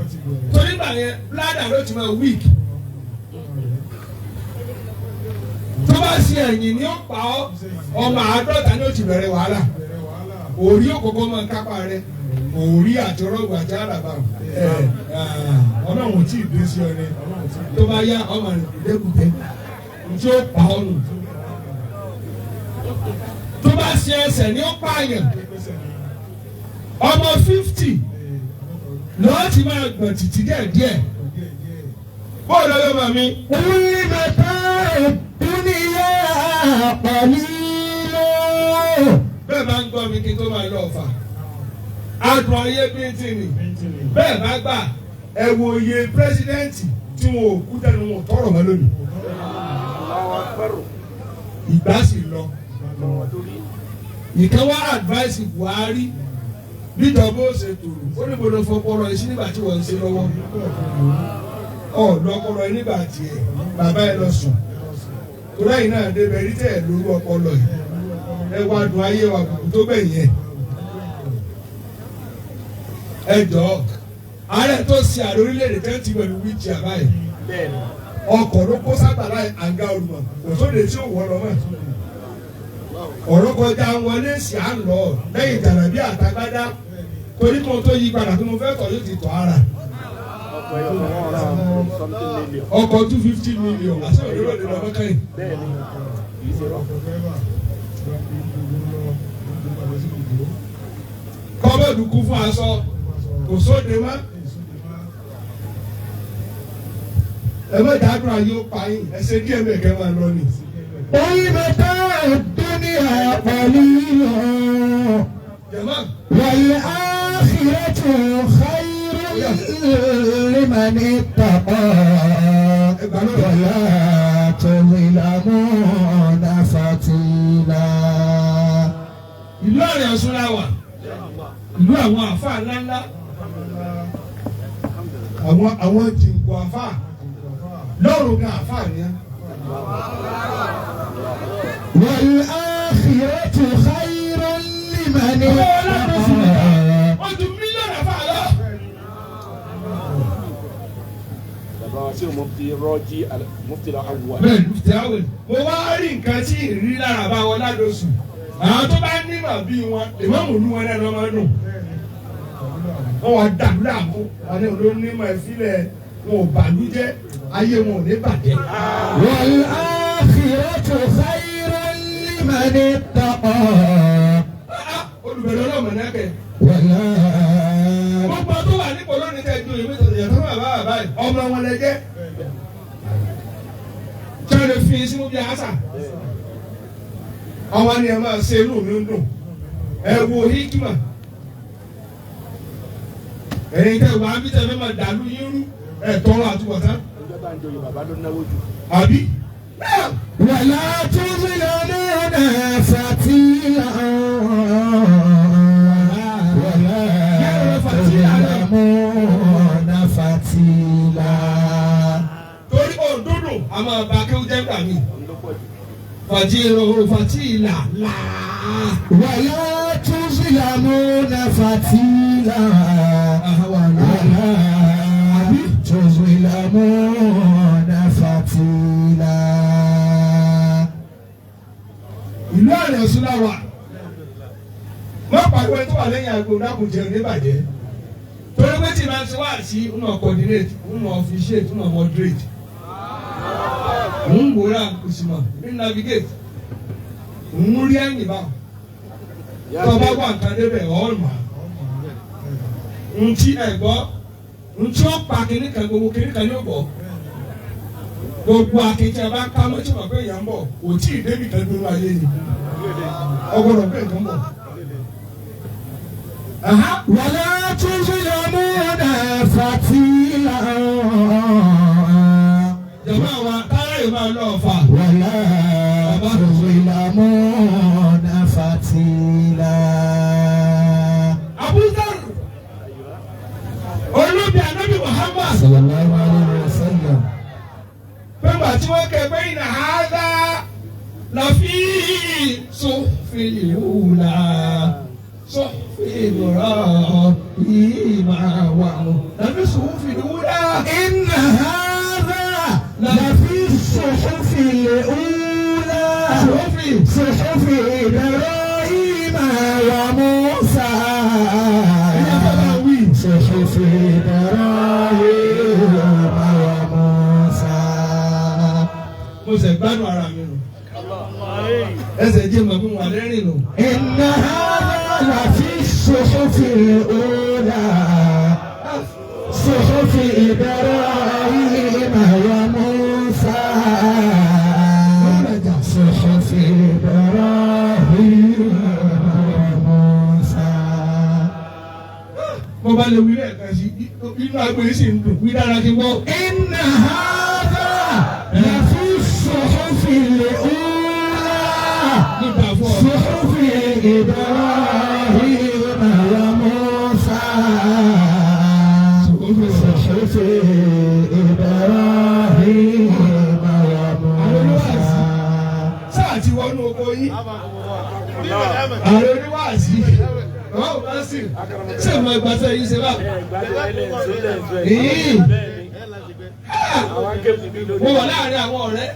torí gbà yẹn bladder ló ti máa weak tó bá ṣe ẹ̀yìn ni ó pa ọ́ ọmọ 50 ni ó ti bẹ̀rẹ̀ wàhálà orí òkòkò máa ń kápá rẹ orí àti ọlọ́gbà àti àràbà ọlọ́run tí ì dé sí ọ ni tó bá yá ọmọ rẹ lẹ́kùtẹ́ tí ó pa ọ́ nù tó bá ṣe ẹsẹ̀ ni ó pààyàn ọmọ 50 lọ́ọ́ ti máa gbọ̀n títí díẹ̀díẹ̀ bóòlù ọyọ́ mọ̀ mi. Orí mẹ́ta ìdúnìyà pẹ̀lú. Bẹ́ẹ̀ bá ń gbọ́ mi kí n tó máa lọ ọ̀fà adùn ayé bíntín ni bẹ́ẹ̀ bá gbà ẹ wo iye pírẹsidẹ́ǹtì tí wọn ò kú dẹnu wọn tọrọ mọ́ lónìí ìgbà sì lọ ìkan wá advice Buhari níjọba ó ṣe tòrò ó ní bọ́dọ̀ fọpọlọ ẹ sí nígbà tí wọ́n ń ṣe lọ́wọ́ ọ̀dọ́kọlọ ẹ nígbà tiẹ̀ bàbá ẹ lọ sùn tó láyìn náà débẹ̀ rí tẹ̀ lórí ọpọlọ yìí ẹ wá dùn ayé wa kùkù tó bẹ̀ yẹn ẹ jọ ààrẹ tó ṣe àrẹ orílẹ̀-èdè tẹ́ ti pẹ̀lú wíìchì àbáyé ọkọ̀ ló kó sábàlá àga olùmọ̀ kò sóde tí ò wọ́ lọ́mọ́ ọ̀rọ̀ kọjá wọlé sí à ń lọ lẹ́yìn ìjànà bí àtagbádá torí mo tó yí padà tó mo fẹ́ tọ̀ yóò ti tọ̀ ara ọkọ̀ 250 million àti òdòdó lè lọ́wọ́ kẹ́yìn. kọ́bọ̀dù kú fún aṣọ kò sóde mọ́ ẹ má dàgbà yóò pa yín ẹ ṣe díẹ̀ mẹ́kẹ́ máa lọ ni. Orí mẹ́ta ìdúnìyà pẹ̀lú. Wàlẹ̀ ákhírátù khayrun liman ittaqa. Wala tuzlamuna fatila. Ìlú àrẹ ọ̀ṣun la wà ìlú àwọn àfáà ńláńlá àwọn jìnkù àfáà lọ́rùn gan àfáà ni ẹ́. Wal akhiratu khayrun liman ittaqa. Wọ́n ju mílíọ̀nù àfáà lọ. Bàbá wa sí o mufti rọ́jí mufti la awwa. Bẹ́ẹ̀ni mufti awel mo wá rí nǹkan tí ìrírí lára bá wọn ládòsù àwọn tó bá nímọ̀ bí wọn ìmọ̀mù ní wọn lẹ́nu ọmọ nù wọn wà dàlú làmú wọn ní olónímọ̀ ìfilẹ̀ wọn ò bàlújẹ́ ayé wọn ò ní bàjẹ́. Wal akhiratu khayrun liman ittaqa. Olùbẹ̀rẹ̀ ọlọ́mọ náà kẹ́. Wala. Gbogbo tó wà nípò lónìí tẹ̀ ju ìwé tòṣìṣẹ́ tó bàbá bàbá yìí ọmọ wọn lẹ jẹ́. Tí wọ́n lè fi sínú bí àṣà. Àwọn ni ẹ máa ṣe inú mi ń dùn. Ẹ wo hikima. Ẹ̀yin tẹ̀ wá bí tẹ̀ fẹ́ máa dàlú yín rú ẹ̀ tọrọ àtúbọ̀tán. Ìjọba ń joyè bàbá ló náwó jù. Àbí? Wala tuzlamuna fatila. Wala tuzlamuna fatila. Torí òdodo a máa ba kí ó jẹ́ gbà mí. Fàjìrò fàtìlà là. Wala tuzlamuna fatila. Wala tuzlamuna fatila. Ìlú àrẹ ọ̀ṣun la wà. Wọ́n pàgọ́ ẹni tó wà lẹ́yìn àgbo dákun jẹun níbàjẹ́. Torí pé tí màá ti wá sí una coordinate, una officiate, una moderate. Ń wòrà kùsùmọ̀ ní navigate. Ń rí ẹ̀yìn bá. Tó bá wà nǹkan débẹ̀ ọ̀ọ́mà. Ntí ẹ̀gbọ́ ntí ó pa kìnnìkan gbogbo kìnnìkan ní ọ̀bọ̀. Gbogbo akíntì abá ká mọ́tò wà pé ìyá ń bọ̀ kò tí ì débi kan gbogbo ayé ni. Ọgbọ́dọ̀ pé nǹkan bọ̀. Wala tuzlamuna fatila. Jọ̀wọ́ wa táyà yìí máa lọ fà. Wala tuzlamuna fatila. Abuzar olóbi anabi Muhammad. Sallallahu alaihi wasallam. Pẹ̀lú àti wọ́n kẹ́ pé ìnà àádá لفي صحف الأولى صحف إبراهيم لفي صحف الأولى إن هذا لفي الصحف الأولى صحف إبراهيم وموسى صحف إبراهيم وموسى. mo ṣe gbádùn ara mi nù ẹsẹ̀ jẹ́ màá fún wa lẹ́rìn nù. إن هذا لفي الصحف الأولى صحف إبراهيم وموسى صحف إبراهيم وموسى. mo bá lè wí lẹ́ẹ̀kan sí inú agbèrè sì ń dùn wí dára kí n gbọ́. إن هذا لفي الصحف الأولى صحف إبراهيم وموسى صحف إبراهيم وموسى. sáà ti wọnú oko yín ààrẹ oníwàásí ọ̀hún bá sì ṣe mọ ìgbàsẹ̀ yìí ṣe bá. mo wà láàrin àwọn ọ̀rẹ́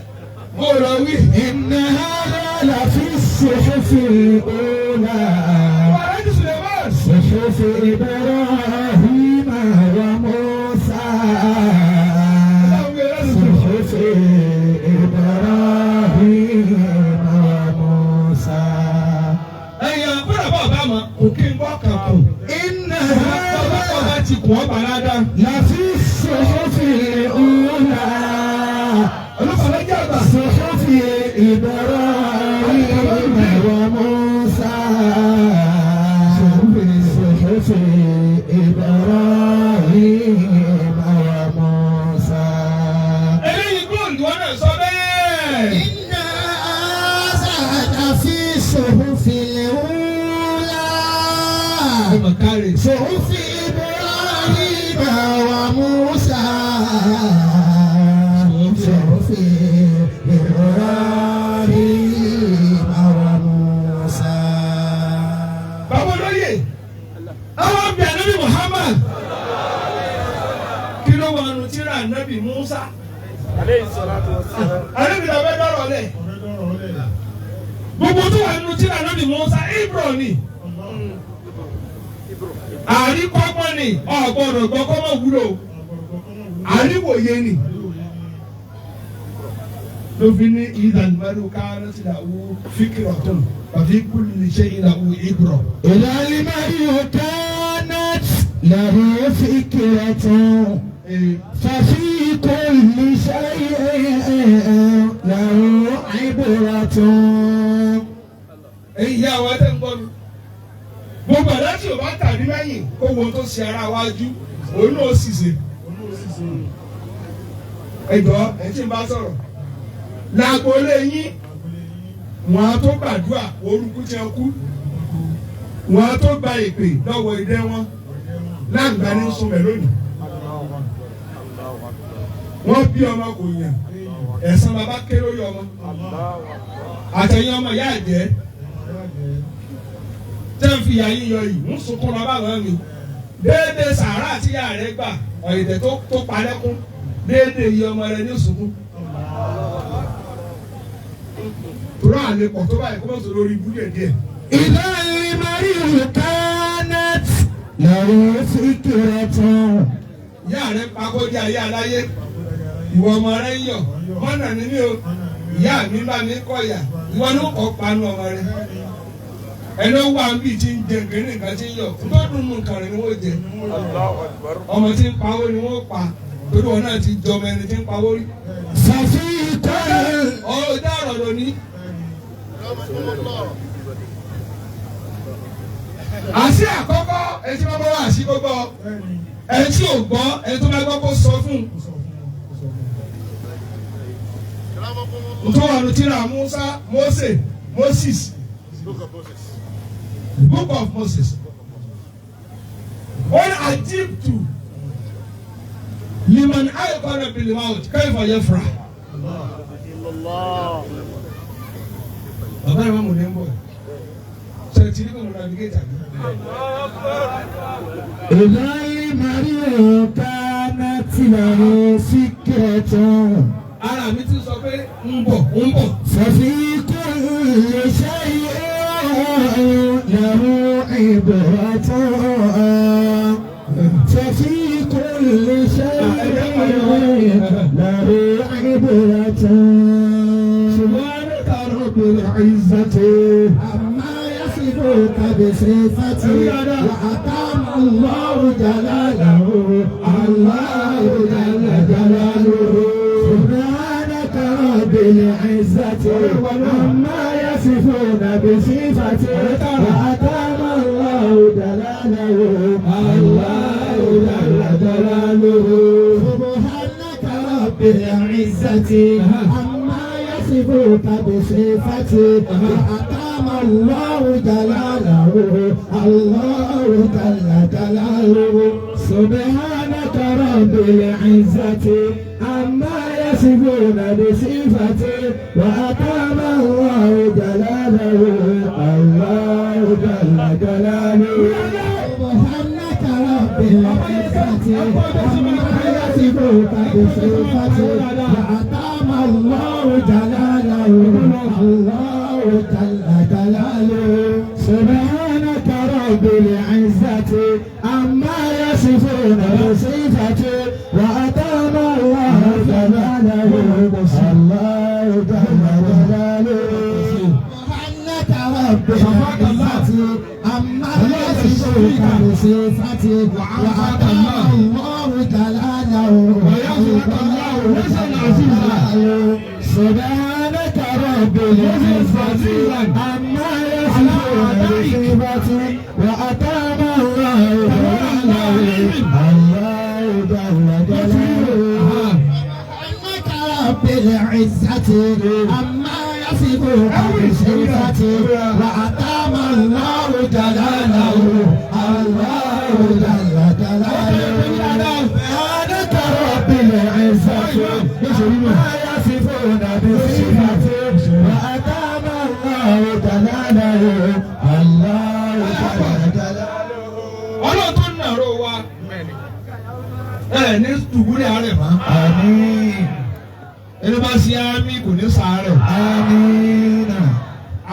mo rọ wí. إن هذا لفي الصحف الأولى صحف إبراهيم وموسى صحف إبراهيم وموسى. ẹ̀yin àbúrò bàbá mọ̀ kò kí n gbọ́ kàkùn. إن bàbá هذا ti kùn ọ́ bàládà. لفي الصحف الأولى صحف إبراهيم وموسى صحف إبراهيم وموسى. eléyìí góòlù wọn náà sọ bẹ́ẹ̀. إن هذا لفي الصحف الأولى ọmọ káre. صحف إبراهيم وموسى صحف إبراهيم وموسى. bàbá olóyè àwọn ọbẹ anabi Muhammad kí ló wà nù tíra anabi Musa Alayhi salatu wassalam. anabi làbẹ dọrọ lẹ gbogbo tó wà nù tíra anabi Musa Ibro ni àríkọ́gbọ́n ni ọ̀gbọ́dọ̀ gbọ́kọ́mọ̀ wúlò àríwòye ni lófin ní ìdánimẹ́rù káàrọ̀ sí ìdáwó fíkìrọ̀tún àfi kúlì ṣe ìdáwó Ibro. إذا المرء كانت له فكرة ففي كل شيء له عبرة. èyí yá wa tẹ́ ń gbọ́ mi gbogbo àdá tí o bá tà ní lẹ́yìn kó wo tó ṣe ara wájú òun náà sì ṣe. ẹjọ́ ẹ tí ń bá sọ̀rọ̀ làgbọ́lé yín wọn á tó gbàdúrà orúkú tí wọn kú wọn á tó gba ìpè lọ́wọ́ ìdẹ wọn láǹgbá ní sunbẹ lónìí wọn bí ọmọ kò yàn ẹ̀san bàbá ké lórí ọmọ àtẹ̀yìn ọmọ yá jẹ́ tẹ́ ń fi ìyá yín yọ yìí ń sunkún lọ bá wọn mi déédéé sàárà àti ìyá rẹ gbà ọ̀yẹ̀dẹ̀ tó palẹ́kún déédéé iye ọmọ rẹ ní sunkún. Tura àlè pọ̀ tó báyìí kó mọ̀ sọ lórí ibú díẹ̀. إذا المرء كانت له فكرة. Ìyá rẹ pakó di ayé aláyé ìwọ ọmọ rẹ ń yọ mọ́nà ní mi o ìyá mi bá mi kọ́ ìyá ìwọ ní kọ́ panu ọmọ rẹ ẹni ó wà níbi tí ń jẹ nǹkan nǹkan tí ń yọ tó dùn nù nǹkan rẹ ni wọ́n jẹ ọmọ tí ń pawó ni wọ́n pa torí wọn náà ti jọmọ ẹni tí ń pawó rí. ففي كل ọ̀rọ̀ dá ọ̀rọ̀ lónìí. àṣì àkọ́kọ́ ẹni tí wọ́n bá wà sí gbogbo ẹni tí ò gbọ́ ẹni tó bá gbọ́ kó sọ fún un. tó wà ní tírà Musa Moses Book of Moses. When Ajibtu liman ayqana bil maut kayfa yafrah. bàbá ìwà mò ní ń bọ̀ ṣètì ní kò mọ̀ nàbígẹ́tà ní. ìdáyé Maria kánà tìlẹ̀ síkẹ̀tọ̀. Ara mi ti sọ pé ń bọ̀. Fẹ̀fí kò lè ṣe é lẹ́rú ìbẹ̀rẹ̀tọ̀. Fẹ̀fí kò lè ṣe é lẹ́rú ìbẹ̀rẹ̀tọ̀. سبحانك رب العزة عما يصفون بصفته وأتم الله جلاله الله جل جلاله سبحانك رب العزة عما يصفون بصفته وأتم الله جلاله الله جل جلاله سبحانك رب العزة يصفك بصفته وأقام الله جلاله الله جل جلاله سبحانك رب العزة عما يصفون بصفته وأقام الله جلاله الله جل جلاله سبحانك رب العزة عما يصفك بصفته وأقام الله جلاله الله جل جلاله سبحانك رب العزة عما يصفون بصفته وأتم الله جلاله الله جل جلاله سبحانك رب العزة عما يصفون بصفته وأتم الله جلاله سبحانك رب العزة عما يصفون بصفته وأتم الله جلاله الله جل جلاله سبحانك رب العزة عما يصفون بصفته وأتم الله جلاله الله جل جلاله سبحانك رب العزة عما يصفون بصفته وأتم الله جلاله الله جل جلاله. Ọlọ́run tó ń nàró wa ní dùbúlẹ̀ àárẹ̀ mọ́. Àmín. Ẹni bá ṣe àmì kò ní sàárẹ̀. Àmín.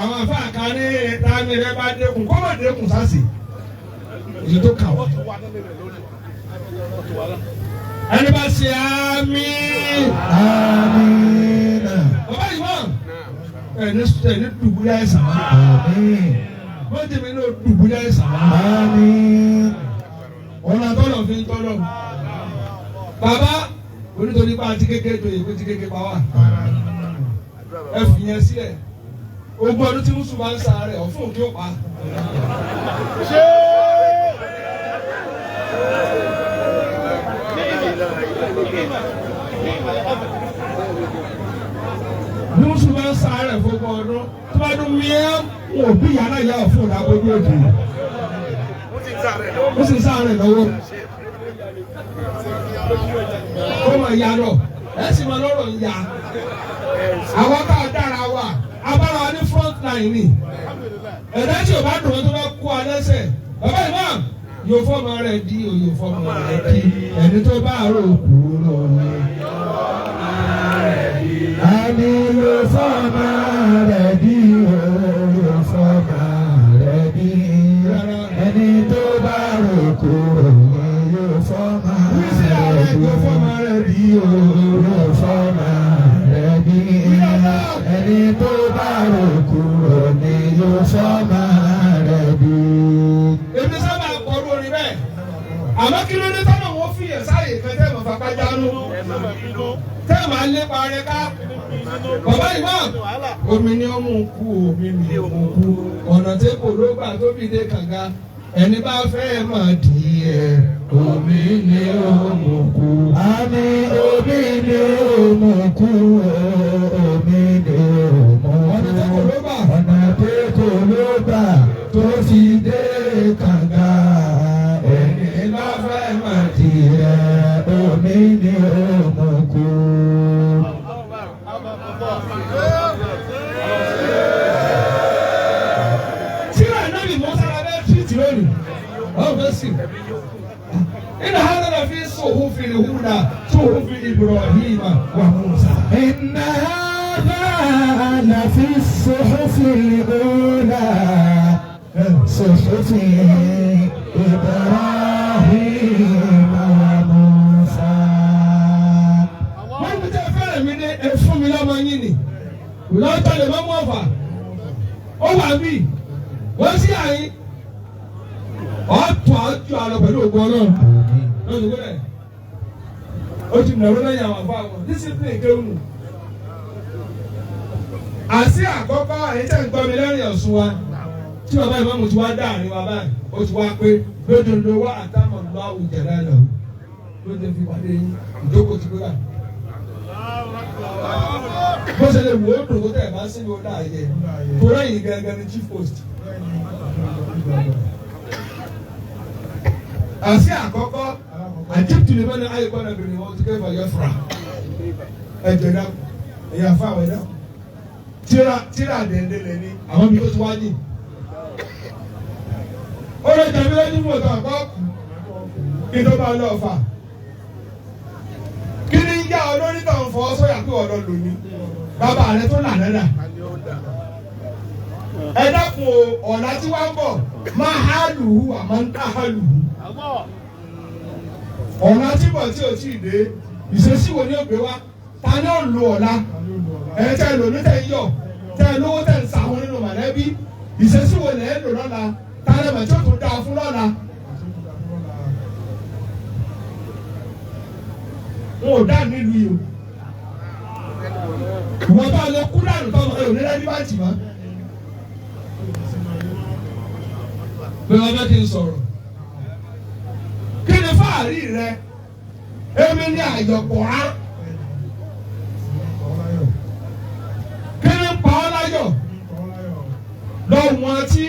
Àwọn afáàkà ní tàmí rẹ bá dẹ́kun kọ́ mọ̀ dẹ́kun sáàsì. Èyí tó kà wá. Ẹni bá ṣe àmì. Àmín. Bàbá yìí wọ́n ẹni dùbúlẹ̀ àìsàn mọ́. Àmín. Wọ́n ti mi ní dùbúlẹ̀ àìsàn mọ́. Àmín. Ọ̀nà tọ́lọ̀ fi ń tọ́lọ̀. Bàbá onítorí bá ti kékeré tó yẹ kó ti kékeré pa wá. Ẹ fi yẹn sílẹ̀. Ogún ọdún tí Mùsùlùmí bá ń sáré ọ̀fun kí ó pa. Bí Mùsùlùmí bá ń sáré fún ọdún tó bá dún mìíràn wọn ò bí yàrá ìyá ọ̀fun ìdágbójú òkè. Ó sì ń sáré lọ́wọ́. Ó máa ya lọ, ẹ sì máa lọ́rọ̀ ń ya. Àwọn ká dára wa, abára wa ní front line ni. Ẹ̀dá tí o bá dùn wọn tó bá kó alẹ́sẹ̀. Bàbá Imam yóò fọ́ọ̀mù rẹ̀ di òyò fọ́ọ̀mù rẹ̀ di. Ẹni tó bá rò kúrò ní. Àní yóò fọ́ọ̀mù rẹ̀ di òyò fọ́ọ̀mù rẹ̀ di. Ẹni tó bá rò kúrò ní yóò fọ́ọ̀mù rẹ̀ di òyò fọ́ọ̀mù rẹ̀ di. Ẹni tó bá rò kúrò ní yóò fọ́ọ̀mù rẹ̀ di. Èmi sábà kọrú orin bẹ́ẹ̀. Àmọ́ kí ló dé táwọn wọn fi yẹn sáyè kan tẹ́ mọ̀ fapá jánu. Tẹ́ màá lépa rẹ ká. Bàbá Imam omi ni ó mú kú omi ni ó mú kú. Ọ̀nà tí kò ló gbà tó fi dé kànga. Ẹni bá fẹ́ mọ̀ díẹ̀ omi ni ó mú kú. Àní omi ni ó mú kú, omi ni ó mú kú. Ọ̀nà tí kò ló gbà. Ọ̀nà tí kò ló gbà tó fi dé kànga. Ẹni bá fẹ́ mọ̀ díẹ̀ omi ni ó mú kú. الهدى صحف إبراهيم وموسى. إن هذا لفي الصحف الأولى صحف إبراهيم وموسى. wọ́n ti tẹ́ fẹ́rẹ̀ mi ní ẹ̀fún mi lọ́mọ yín ni lọ́tọ̀ lè mọ́ mú ọ̀fà ó wà bí wọ́n sí àyín ọ̀tún àjọ àlọ́ pẹ̀lú ògùn ọlọ́run lọ́sùn kúrẹ́ ó ti nàró lẹ́yìn àwọn àfọ àwọn discipline kéwù. àti àkọ́kọ́ ẹ̀yìn tẹ̀ ń gbọ́ mi lẹ́rìn ọ̀sùn wa tí bàbá ìmáàmù ti wá dáàrin wa báyìí ó ti wá pé lójoojúmọ́ wá àtàmọ̀ lọ́wọ́ àwùjẹ̀dá lọ ló ti fi pàdé yín ìjókòó ti gbéra. bó ṣe lè wò ó dùn kó tẹ̀ bá sí ní ó dà yẹ tó rẹ̀yìn gẹ́gẹ́ ní chief post. àti àkọ́kọ́ àjíǹtì lè mẹ́rin ayé gbọ́dọ̀ bìnrin wọn ti kẹ́fọ̀ yẹ fura ẹ̀jẹ̀ dá ẹ̀yà fún àwọn ẹ̀dá tíra dẹ̀ndẹ̀ lẹ̀ ní àwọn mi tó ti wá ní. ó lè jẹ̀bi lójú mọ̀ tó àkọ́ kí tó bá lọ fà. kí ni ń yá olórí tó ń fọ sọ́yà pé ọ̀dọ́ lónìí bàbá rẹ tó là náírà. ẹ dákun o ọ̀la tí wàá ń bọ̀ máa há lù ú àmọ́ ń tá há lù ú. ọ̀la tí bọ̀ tí o ti dé ìṣesí wo ni ó gbé wá ta ni ó lo ọ̀la ẹ̀ tẹ́ lò ní tẹ́ yọ̀ tẹ́ lówó tẹ́ ń sàwọn nínú mọ̀lẹ́bí ìṣesí wo lẹ́ lò lọ́la ta ni màtí ó tún dáa fún lọ́la. wọn ò dá nílùú yìí o ìwọ bá lọ kú dànù tó ọmọ ẹ ò ní lẹ́ni bá jì mọ́. bí wọn bá ti ń sọ̀rọ̀ kí ni fáàrí rẹ èmi ní àyọ̀pọ̀ á kí ni pa ọ́ láyọ̀ lọ́wọ́ wọn tí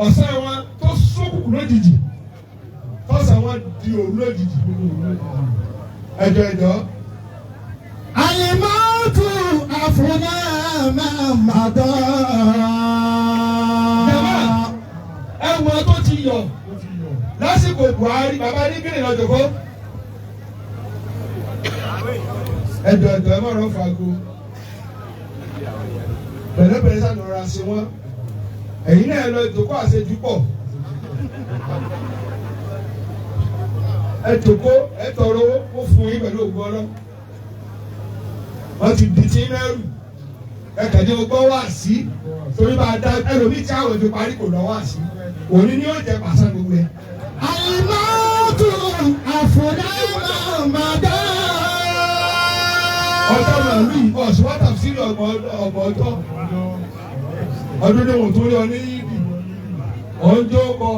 ọ̀sẹ̀ wọn tó sókùnkùn lójijì tọ́sẹ̀ wọn di òru lójijì ẹjọ́. Àyèmọ́tò àfúnná máa mà dán. Jàmbá ẹ̀wọ̀n tó ti yọ lásìkò Buhari bàbá ní kíni lọ́jọ́ kó. ẹjọ́ ẹ má rọ fago pẹ̀lẹ́pẹ̀lẹ́ sànùrà sí wọn ẹ̀yin náà lọ ìdókò àṣejù pọ̀. ẹ jòkó ẹ tọrọ owó ó fún yín pẹ̀lú ògbó ọlọ́ wọ́n ti di tí mẹ́rù ẹ kẹ̀dé ọgbọ́n wá sí torí bá a dá ẹlòmíì tí àwọn èdè parí kò lọ́ wá sí òní ni yóò jẹ pàṣẹ gbogbo ẹ. Àyèmọ́tò àfúnná máa mà dán. ọjọ́ màálù yìí ọ̀sùn wọ́n tàbí sílẹ̀ ọgbọ̀n ọjọ́ ọdún ní wọ́n tó rí ọ ní yídì ọjọ́ kọ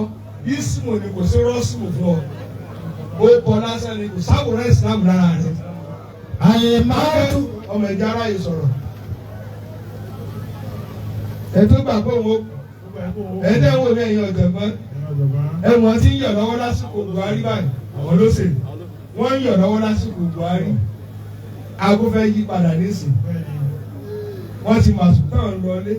ismu ni kò sí rọ́ọ̀sùmù fún ọ ó kọ lásán ni kò sáwòrán ìsìlámù lára rẹ. Àyèmọ́tò ọmọ ìjà ara yìí sọ̀rọ̀ ètò gbà pé òun ẹ̀ẹ́dẹ́ wo ní ẹ̀yìn ọ̀jọ̀gbọ́n ẹ̀wọ̀n tí ń yọ̀ lọ́wọ́ lásìkò Buhari báyìí àwọn olóṣèlú wọ́n ń yọ̀ lọ́wọ́ lásìkò Buhari aago fẹ́ yí padà nísìn wọ́n ti máa sùn táwọn lọlé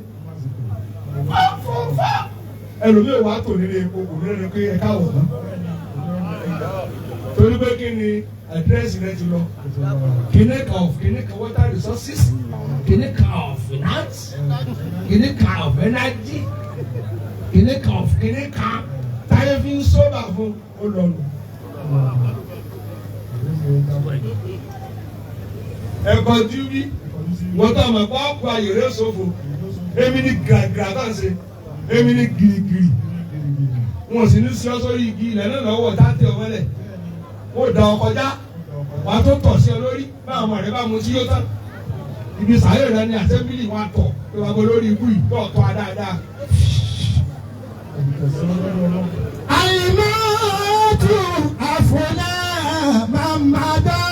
ẹlòmíì wàá tò nílé epo kò nílé pé ẹ̀ka wọ̀ mọ́ torí pé kí ni àdírẹ́sì rẹ ti lọ kìnìún kan water resources kìnìún kan of finance kìnìún kan of energy kìnìún kan of kìnìún kan táyé fi ń sọ́bà fún olọ́nu. ẹ̀kọ́ dúbí wọ́n tó àmọ́ kó àpò ayèrè sófo èmi ní gàgà bá ń ṣe èmi ní girigiri wọn sì ní sọ sórí igi ilẹ̀ náà lọ́wọ́ táàtì ọmọlẹ̀ ó da ọ kọjá wàá tó tọ̀ sí ọ lórí báwọn ọmọ rẹ bá mu tí yóò tán ibi sàárè rẹ ní àsẹ́mbìlì wọn tọ̀ pé wàá gbọ́ lórí ikú yìí tó tọ́ adáadáa. Àyèmọ́tò àfúnná máa mà dán.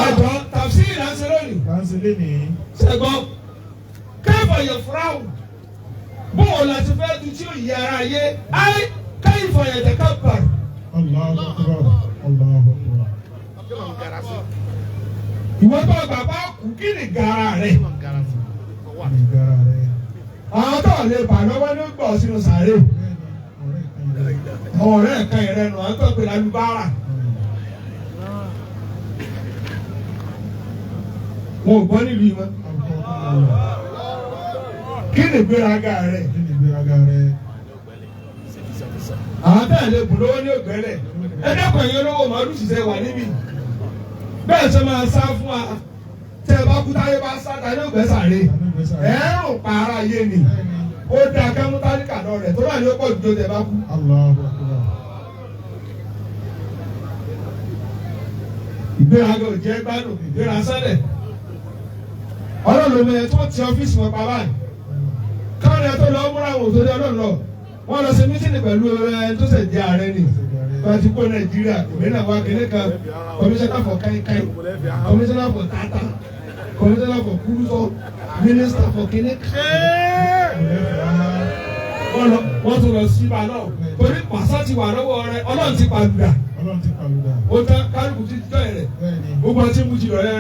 ọjọ́ tàbí ìdánsẹ́ lónìí. ṣẹ́gbọ́n kẹ́fọ̀ yẹ fúráwù bóun láti fẹ́ tu tí ó yẹ ara yé ayé kẹ́fọ̀ yẹ tẹ̀ka bàrù. ìwọ tó bàbá kù kí ni gara rẹ̀. àwọn tó lè bà lọ́wọ́ ló gbọ́ sínú sàárè. àwọn ọ̀rẹ́ ẹ̀ka ìrẹ́nu àwọn tó pè lálùbárà. wọn ò gbọ́ nílùú yìí mọ́. Kí ni ìgbéraga rẹ̀? Kí ni ìgbéraga rẹ̀? Àwọn bẹ́ẹ̀ lè bùn lówó ní ògbẹ́lẹ̀. Ẹ dákun ẹ̀yin olówó màálù ṣiṣẹ́ wà níbí. Bẹ́ẹ̀ ṣe máa sá fún wa. Tẹ́ ẹ bá kú táyé bá sá ta ní ògbẹ́sàrè. Ẹ̀rùn pa ara yé ni. Ó dá kẹ́mú tálíkà lọ rẹ̀ tó wà ní ó pọ̀ jù tẹ́ bá kú. Ìgbéraga ò jẹ́ gbádùn, ìgbéra sálẹ̀. Ọlọ́run mẹ́rin tó ti ọ́fíìsì wọn pa báyìí. Káwọn ẹ̀ tó lọ múra wọn òtòdí ọlọ́run lọ. Wọ́n lọ sí mítìnì pẹ̀lú ẹ tó ṣẹ̀ jẹ́ ààrẹ ni. Pàtí kó Nàìjíríà, ìmínà wa kìíní kan, Commissioner for Kaikai, Commissioner for Tata, Commissioner for Kuruso, Minister for kìíní kan. Wọ́n tún lọ sí ibà náà. Torí pàṣẹ ti wà lọ́wọ́ rẹ̀, Ọlọ́run ti pàdùdà. Ó tán kálukú ti jọ ẹ̀rẹ̀. Gbogbo ọtí mú jìnnà rẹ̀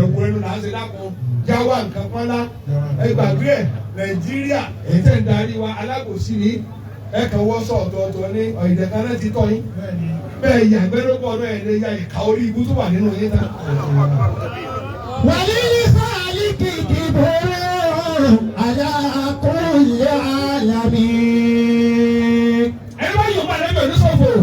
ẹ̀wọ̀ ẹnu là ń ṣe dákun. Jáwá nǹkan pọ́nlá. Ẹgbàgbé ẹ̀ Nàìjíríà èyí tẹ̀ ń darí wa alágòsí ni. Ẹ kàn wọ́ sọ ọ̀tọ̀ọ̀tọ̀ ní ọ̀yẹ̀dẹ̀ kan náà ti tọ́ yín. Bẹ́ẹ̀ yà gbẹ́dọ́gbọ̀ náà ẹ̀ lè ya ìka orí ibú tó wà nínú yín tán. Wàlí ní sáàlì kìkì bòrò àyàkóyè àyàmí. Ẹ bá yọ̀ máa lẹ́gbẹ̀ẹ́ ní sọ̀fọ̀.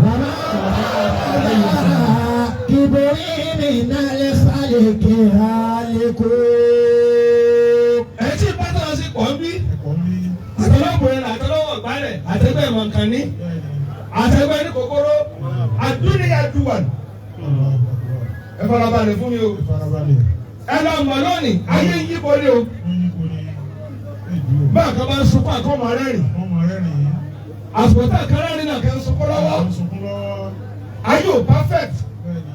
Kìbòrí mi náà lè sálè kí á lè kó. Ẹ tí pátá lọ sí pọ̀ ń bí. Àtọ́lọ́kùnrin àtọ́lọ́wọ̀ gbálẹ̀ àtẹ́gbẹ́ ìmọ̀ǹkanní àtẹ́gbẹ́ ní kòkòrò àdúnyà dùwàn. Ẹ farabalẹ̀ fún mi o. Ẹ lọ mọ̀ lónìí ayé yí bọ́lé o. Báà kan bá ń sunkún àkọ́mọ rẹ́rìn. Àsùpọ̀tà kan rẹ́rìn náà kẹ́ ń sunkún lọ́wọ́. Ayé ò perfect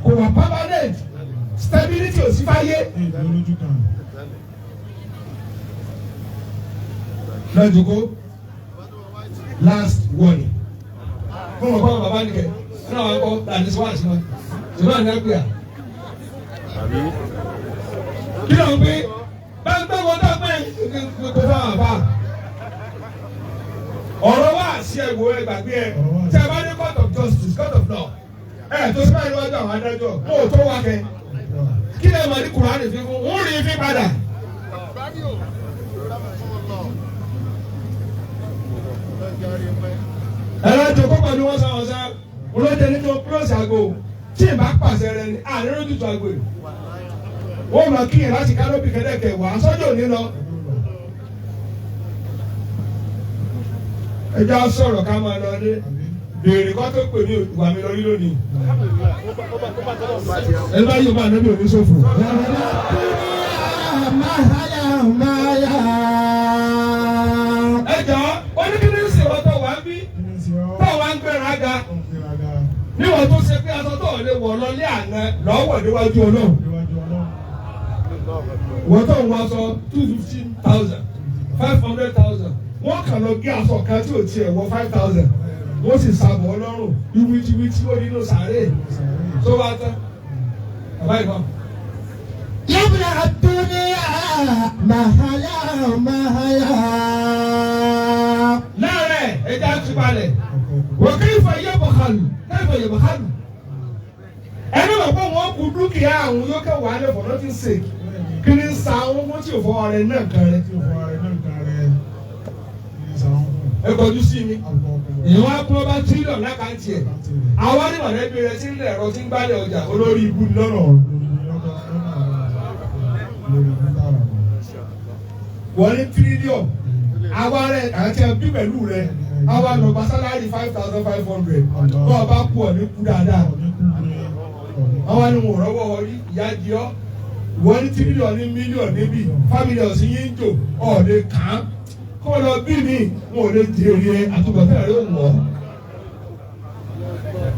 kò wà permanent stability ò sí fáyé. Lọ́jọ́kó last warning. Fún ọkọ bàbá nìkẹ́, ẹ náà wà kọ́ dàdí sí wáàsí wọn. Ṣùgbọ́n àná pè à. Kí ló ń gbé? Bá ń gbé wọn náà pé kò fún àwọn àbá. Ọ̀rọ̀ wá sí ẹ̀wò ẹgbàgbé ẹ̀. Tí a bá ní court of justice, court of law. Tó sì báyìí níwájú àwọn adájọ́, mo ò tó wá kẹ́. Kí lè mọ̀ ní Kùránì fi fún? Wọ́n rí fi padà. Ẹ̀rọ ìjọba pẹ̀lú wọn sáwọn sá olóde nínú kúrọ́ọ̀sì àgbo tí ì bá pàṣẹ rẹ ni àárín ojútùú àgbo yìí. Wọ́n máa kíyàn láti kánópì kẹ́dẹ̀kẹ̀ wá sọ́jọ́ òní lọ. Ẹja sọ̀rọ̀ ká máa lọ dé. Béèrè kọ́ tó pè mí ìwà mi lọ rí lónìí. Ẹ bá yóò máa nẹ́bí òní sófò. Ẹ jọ oníkíní sì wọ́n tó wá ń bí tó wá ń gbéra ga níwọ̀n tó ṣe pé aṣọ tó lè wọ̀ lọ ní àná lọ́wọ́ níwájú Ọlọ́run. Wọ́n tó ń wá sọ 250,000 500,000 wọ́n kàn lọ gé aṣọ kan tí ò tiẹ̀ wọ 5,000 wọ́n sì sàbọ̀ Ọlọ́run ìwìtìwìtì ó nínú sàárè tó wá tán. Bàbá ìbọn. Yabna ad-dunya mahala mahala. Láàrẹ̀ ẹja ti balẹ̀. Wọ́n kí ìfọ̀ yẹ bọ̀kàlù kẹ́fọ̀ yẹ bọ̀kàlù. Ẹni wọ̀ pé wọ́n kú dúkìá àwọn yóò kẹ́ wà lẹ́fọ̀ náà ti ń sè. Kí ni sa àwọn ọmọ tí ò fọ ọrẹ náà kan rẹ? Ẹ kọjú sí mi. Ìwọ́n á kún ọba tírílọ̀ lákàntì ẹ̀. Àwa ní mọ̀lẹ́bí rẹ tí ń lẹ̀ ẹ̀rọ tí ń gbálẹ̀ ọjà olórí ibú lọ́nà. Wọ́n ní tírílíọ̀. Àwa rẹ̀ àti ẹbí pẹ̀lú rẹ̀. Àwa lọ gba sálárì 5,500. Bọ́ ọba kú ọ̀ ní kú dáadáa. Àwa ni wọ́n rọ́wọ́ orí ìyá di ọ́. Wọ́n ní tírílíọ̀ ní mílíọ̀nù níbí. Fámìlì ọ̀sìn yín ń jò ọ̀ọ́dẹ kàn án. Kó lọ bí mi, wọn ò lè di orí ẹ àtúbọ̀tán rẹ̀ ó wọ̀.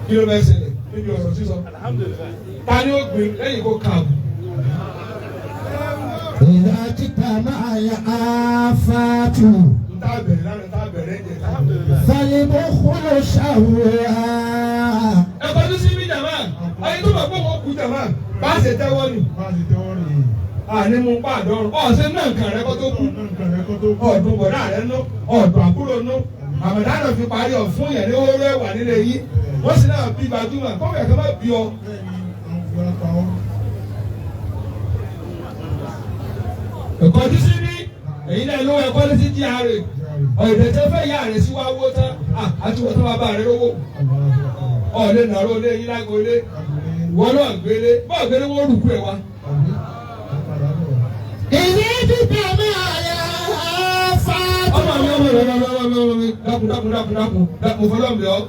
Kí ló bẹ́ẹ̀ ṣẹlẹ̀ níbi ọ̀rọ̀ sísọ? Ta ni ó gbé lẹ́yìn kó kààbù? Ìlà títà máa yà á fàtú. Ntá bẹ̀rẹ̀ lánàá ntá bẹ̀rẹ̀ jẹ. Fàlìmọ́ kúlò ṣàwùrà. Ẹ kọjú sí mi jàmá. Ayé tó bá gbọ́ wọn kú jàmá. Bá a ṣe tẹ́wọ́ ni. Àní mo pa àdọ́rùn. Ọ̀sẹ̀ náà nǹkan rẹ kó tó kú. Ọ̀dùn bọ̀dá rẹ nú. Ọ̀dùn àbúrò nú. Àmọ̀dánà fi parí ọ̀ fún yẹn ní owó ẹ̀wà nílé yìí. Wọ́n sì náà bí gbajúmọ̀. Kọ́mọ̀ ẹ̀ka má bí ọ. Ìkọjú sí ní èyí náà ló ẹ̀kọ́ ní sí GRA. Ọ̀dẹ̀ tẹ́ fẹ́ yá rẹ̀ sí wá wó tán. Àti wọ́n tó bá rẹ̀ lówó. Ọ̀lẹ́ nàró lé yín lágolé. Wọ́n náà gbélé. Bọ́ọ̀ gbélé wọ́n rùkú ẹ̀ wá. Èyí ti tẹ̀lé àyà fàájì. Ọmọ mi dákun fọlọ́ mi ọ́.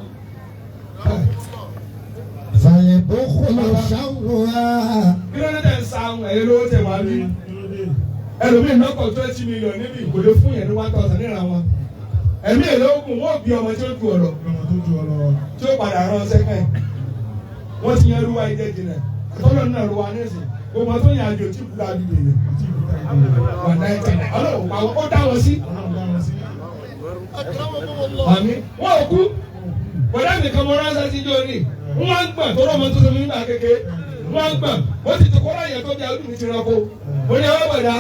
Fàyẹ̀bùkún ṣàwùrà. Kí ló dé tẹ̀ ń sa àwọn ẹ̀yẹ lówó tẹ̀ wá bí? Ẹlòmíì nọ́kọ̀ 20 million níbi ìkòlé fún yẹn ní 1,000 níra wọn. Ẹ̀mí èlé ogun wọ́n bí ọmọ tí ó ju ọ̀rọ̀. Tí ó padà rán sẹ́kẹ̀. Wọ́n ti yẹn ruwa ìdẹ́ jìnnà. Àtọ́lọ́ náà ruwa ní ìsìn. Gbogbo tó yàn àjò tí kúrò àdúgbò yẹn. Ọlọ́run pa wọn, ó dá wọn sí. Àmì wọ́n ò kú. Bọ̀dá nìkan mo ránṣẹ́ sí ijó ní. Wọ́n ń gbọ̀n tó rọ́mọ tó sọmi nígbà kékeré. Wọ́n ń gbọ̀n. Wọ́n ti kọ́ láyé tó bí alúmi mi ti rán kó. Mo ní ọwọ́ bọ̀dá.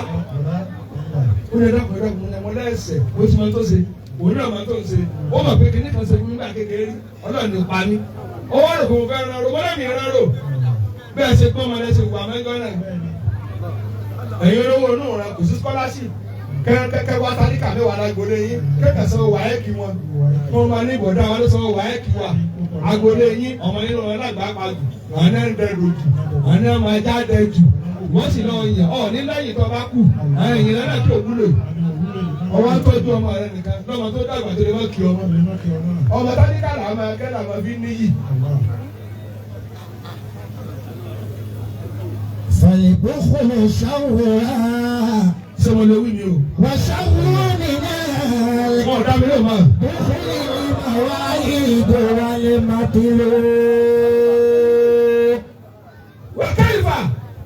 Ó lè dákun ẹ̀dá mo lẹ́sẹ̀. Ó ti máa tó ṣe. Òun náà máa tó ṣe. Ó mọ̀ pé kíní kan ṣe fún mi nígbà kékeré. Ọlọ́run ní pa mí. Ó wá rò kó mo fẹ́ rán ro. Wọ́n lẹ́mìí rán ro. Bẹ́ẹ̀ ṣe pọ́n mọ́ lẹ́sẹ̀ wà mẹ́gọ́ náà. Ẹ̀yin olówó inú rẹ̀ kò sí scholarship. Kẹ́kẹ́ wá tálíkà mẹ́wàá lágbolé yín. Kẹ́kẹ́ sọ wàhẹ́kì wọn. Wọ́n máa ní ìbọ̀dá wọn ló sọ wàhẹ́kì wa. Agbolé yín ọmọ nínú wọn lágbàá pa jù. Àwọn náà ń dẹrù jù. Àwọn náà máa jáde jù. Wọ́n sì lọ yàn ọ́ ní lẹ́yìn tó bá kù. Àwọn èèyàn náà tó wúlò. Ọwọ́ tọ́jú ọmọ rẹ nìkan. Lọ́mọ tó dàgbà tó lè má kí ọmọ. Ọmọ tálíkà làwọn máa kẹ́ làwọn fi níyì. Fàyẹ̀bùkún ṣàwùrà. Ṣé mo lè wí ni o? Wà ṣàwùrà nìyẹn. Wọ́n ò dá mi lóò máa. Kẹ́lifà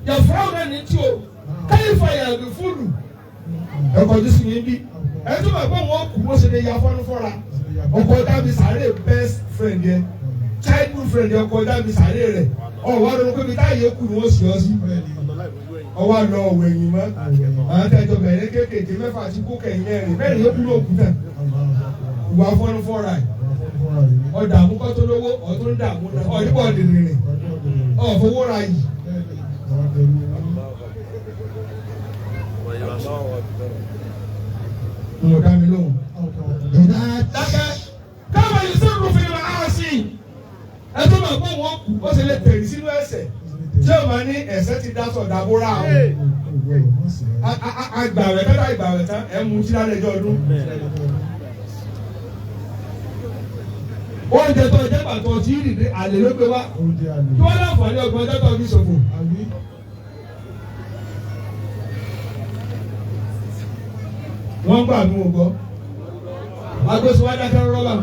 yẹ fúra ọ̀nà ní tí o. Kẹ́lifà yẹ ẹ̀dùn fúlù. Ẹ̀kọ́ tó sì yín bí. Ẹ tó máa gbọ́ wọn kù wọ́n ṣe lè ya fọ́nú fọ́ra. Ọkọ̀ dábì sàárè best friend yẹn. Childhood friend yẹn ọkọ̀ dábì sàárè rẹ̀. Ọ̀wá ló ń pè mí táyé kù ni wọ́n sì ọ́ sí. Ọwọ́ lọ ọ̀wọ̀ ẹ̀yìn mọ́. Àwọn tẹ̀jọ bẹ̀rẹ̀ kéékèèké mẹ́fà àti kókè mẹ́rin. Mẹ́rin yóò kúrò òkú náà. Ìwà fọ́nú fọ́ra yìí. Ọ̀dààmú kọ́tó lówó ọ̀tún dààmú náà ọ̀dìbò ọ̀dìrìnrìn ọ̀fọwọ́ ra yìí. Mo dá mi lóhùn. Dákẹ́ káwọn yìí sọ̀rọ̀ rúfin máa sí i. Ẹ tó máa gbọ́ wọn kù ó ṣe lè tẹ̀lé sínú ẹ̀ṣẹ̀. Tí o máa ní ẹ̀ṣẹ̀ ti dá sọ̀dà bóra o. Àgbàwẹ̀ kọ́dà ìgbàwẹ̀ tán ẹ̀ mú tí lálẹ́ ẹjọ́ ọdún. Oúnjẹ tó jẹ́ pàtó tí ì rìn àlè ló gbé wá. Kí wọ́n láǹfààní ọgbọ́n ọjọ́ tó fi ṣòfò. Wọ́n gbà mí wò gbọ́. Agbésí wá dákẹ́ rọ́bà.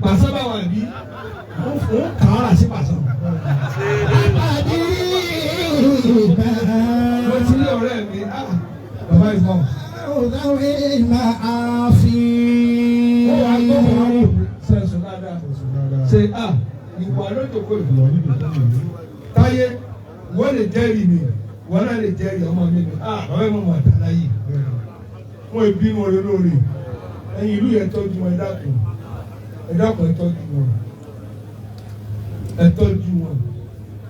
Pàṣẹ bá wà bí. Ó kà á rà sí pàṣẹ. Mo ti ní ọ̀rẹ́ mi, bàbá ìfọ̀. Ó wá gbọ́ wọn sẹ̀sùn dáadáa. Ṣé ìwà lójoojú ìwà táyé wọ́n lè jẹ́rìí mi, wọ́n náà lè jẹ́rìí ọmọ mi ni. Ọ̀rẹ́ mi mọ̀ àtàlá yìí. Wọ́n ebi wọn lórí. Ẹ̀yin ìlú yẹn tọ́jú wọn ẹ dákun ẹ tọ́jú wọn. Ẹ tọ́jú wọn.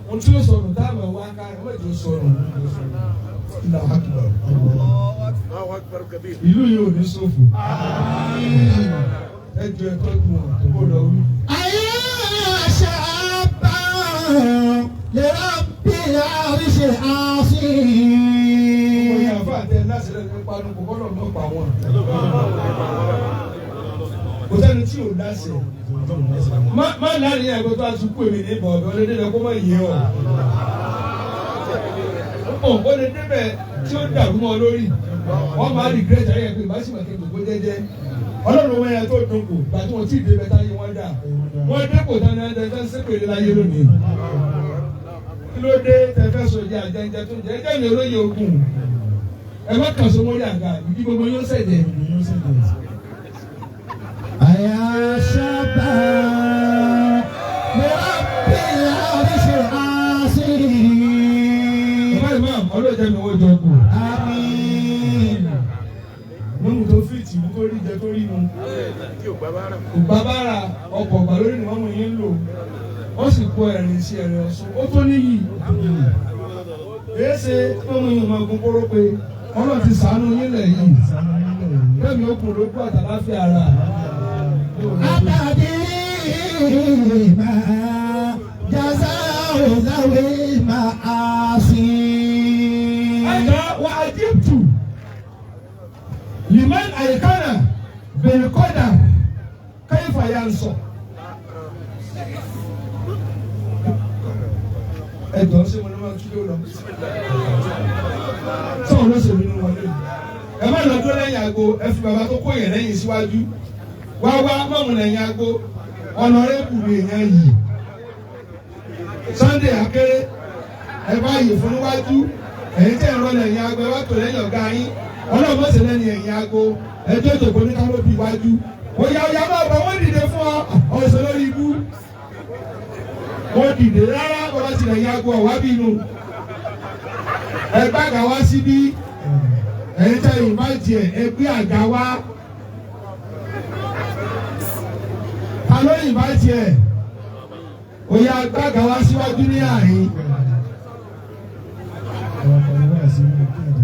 Ohun tí ó sọnù táwọn wá ká ẹ wọ́n ti sọnù. Ìlà àkùbà. Ìlú yìí ò ní ṣòfò. Ẹ jọ ẹ tọ́jú wọn tó gbọ́dọ̀ wí. Ayé àṣà bá lè rábì àríṣe àfihàn. Mo yà fún àtẹ láti rẹ̀ ní panu kò gbọ́dọ̀ lọ pa wọn. Kò sẹ́ni tí ò dáṣẹ̀. Má láàrin ẹ̀gbẹ́ tó a tún kú èmi ní ìbọn ọ̀bẹ ọlẹ́dẹ́ lọ kó má yé ọ. Ó lè débẹ̀ tí ó dàrú mọ́ lórí. Wọ́n máa regret ayé ẹ̀gbẹ́ ìbá sì máa kéde gbó jẹ́jẹ́. Ọlọ́run wọn yẹn tó dùnkù gbàtí wọn tí ì débẹ̀ táyé wọn dà. Wọ́n dépò tán náà dẹ́ tán sépèlé láyé lónìí. Kí ló dé tẹ́fẹ́ sọ̀jà àjẹjẹ tó jẹ́ ẹjẹ́ mi olóye ogun. Ẹ má kàn so mórí àga ìdí gbogbo yóò ṣẹ̀jẹ̀. Ayé àṣà bá lè rábì àríṣe àfihàn. Bàbá ìmáàmù ọlọ́jà mi wọ́n jọ kù. Àmín. mọ́mù tó fìtì mú tó rí jẹ tó rí mu. Ògbàbára ọkọ̀ ọ̀gbà lórí ni mọ́mù yín ń lò. Ó sì kó ẹ̀rìn sí ẹ̀rìn Ọ̀ṣun. Ó tó níyì. Èé ṣe mọ́mù yín ọmọ ogun kóró pé Ọlọ́run ti ṣàánú yín lẹ̀ yìí. Bẹ́ẹ̀ni ó kùn ló kú àtàláfíà ara. Àtàdé máa jásá òzáwé máa sí. Ẹ̀ka wà á jíìpù. Liman àyíkánà bẹ̀rẹ̀ kọ́dà káyífà yà ń sọ. Ẹ̀jọ̀ ṣé mo ní máa túlé lọ? Sọ̀rọ̀ ló ṣe nínú wọn lé. Ẹ má lọ dúró lẹ́yìn àgbo, ẹ fi bàbá tó kó yẹn lẹ́yìn síwájú. Wá mọ̀mù lẹ́yìn àgbo, ọ̀nàrẹ́bù lè yàn yìí. Sunday Akéré, ẹ bá yè fún níwájú. Ẹ̀yin tẹ̀ ń rọ lẹ́yìn àgbo, ẹ wá tò lẹ́yìn ọ̀gá yín. Ọlọ́run mọ̀ sí lẹ́yìn ẹ̀yìn àgbo, ẹjọ́ ìjòkó ní kálóbì iwájú. Òyà máa bọ̀ wọ́n dìde fún ọ, ọ̀sẹ̀ lórí ibú. Wọ́n dìde rárá bọ́lá ti lẹ́yìn àgbo ọ̀wá bínú. Ẹ gbàgà wá síbí. Ẹ̀yin tẹ̀ ìmájì ẹ̀ ẹ gbé àga wá. Ta ló ìmájì ẹ̀? Òyà gbàgà wá síwájú ní àárín.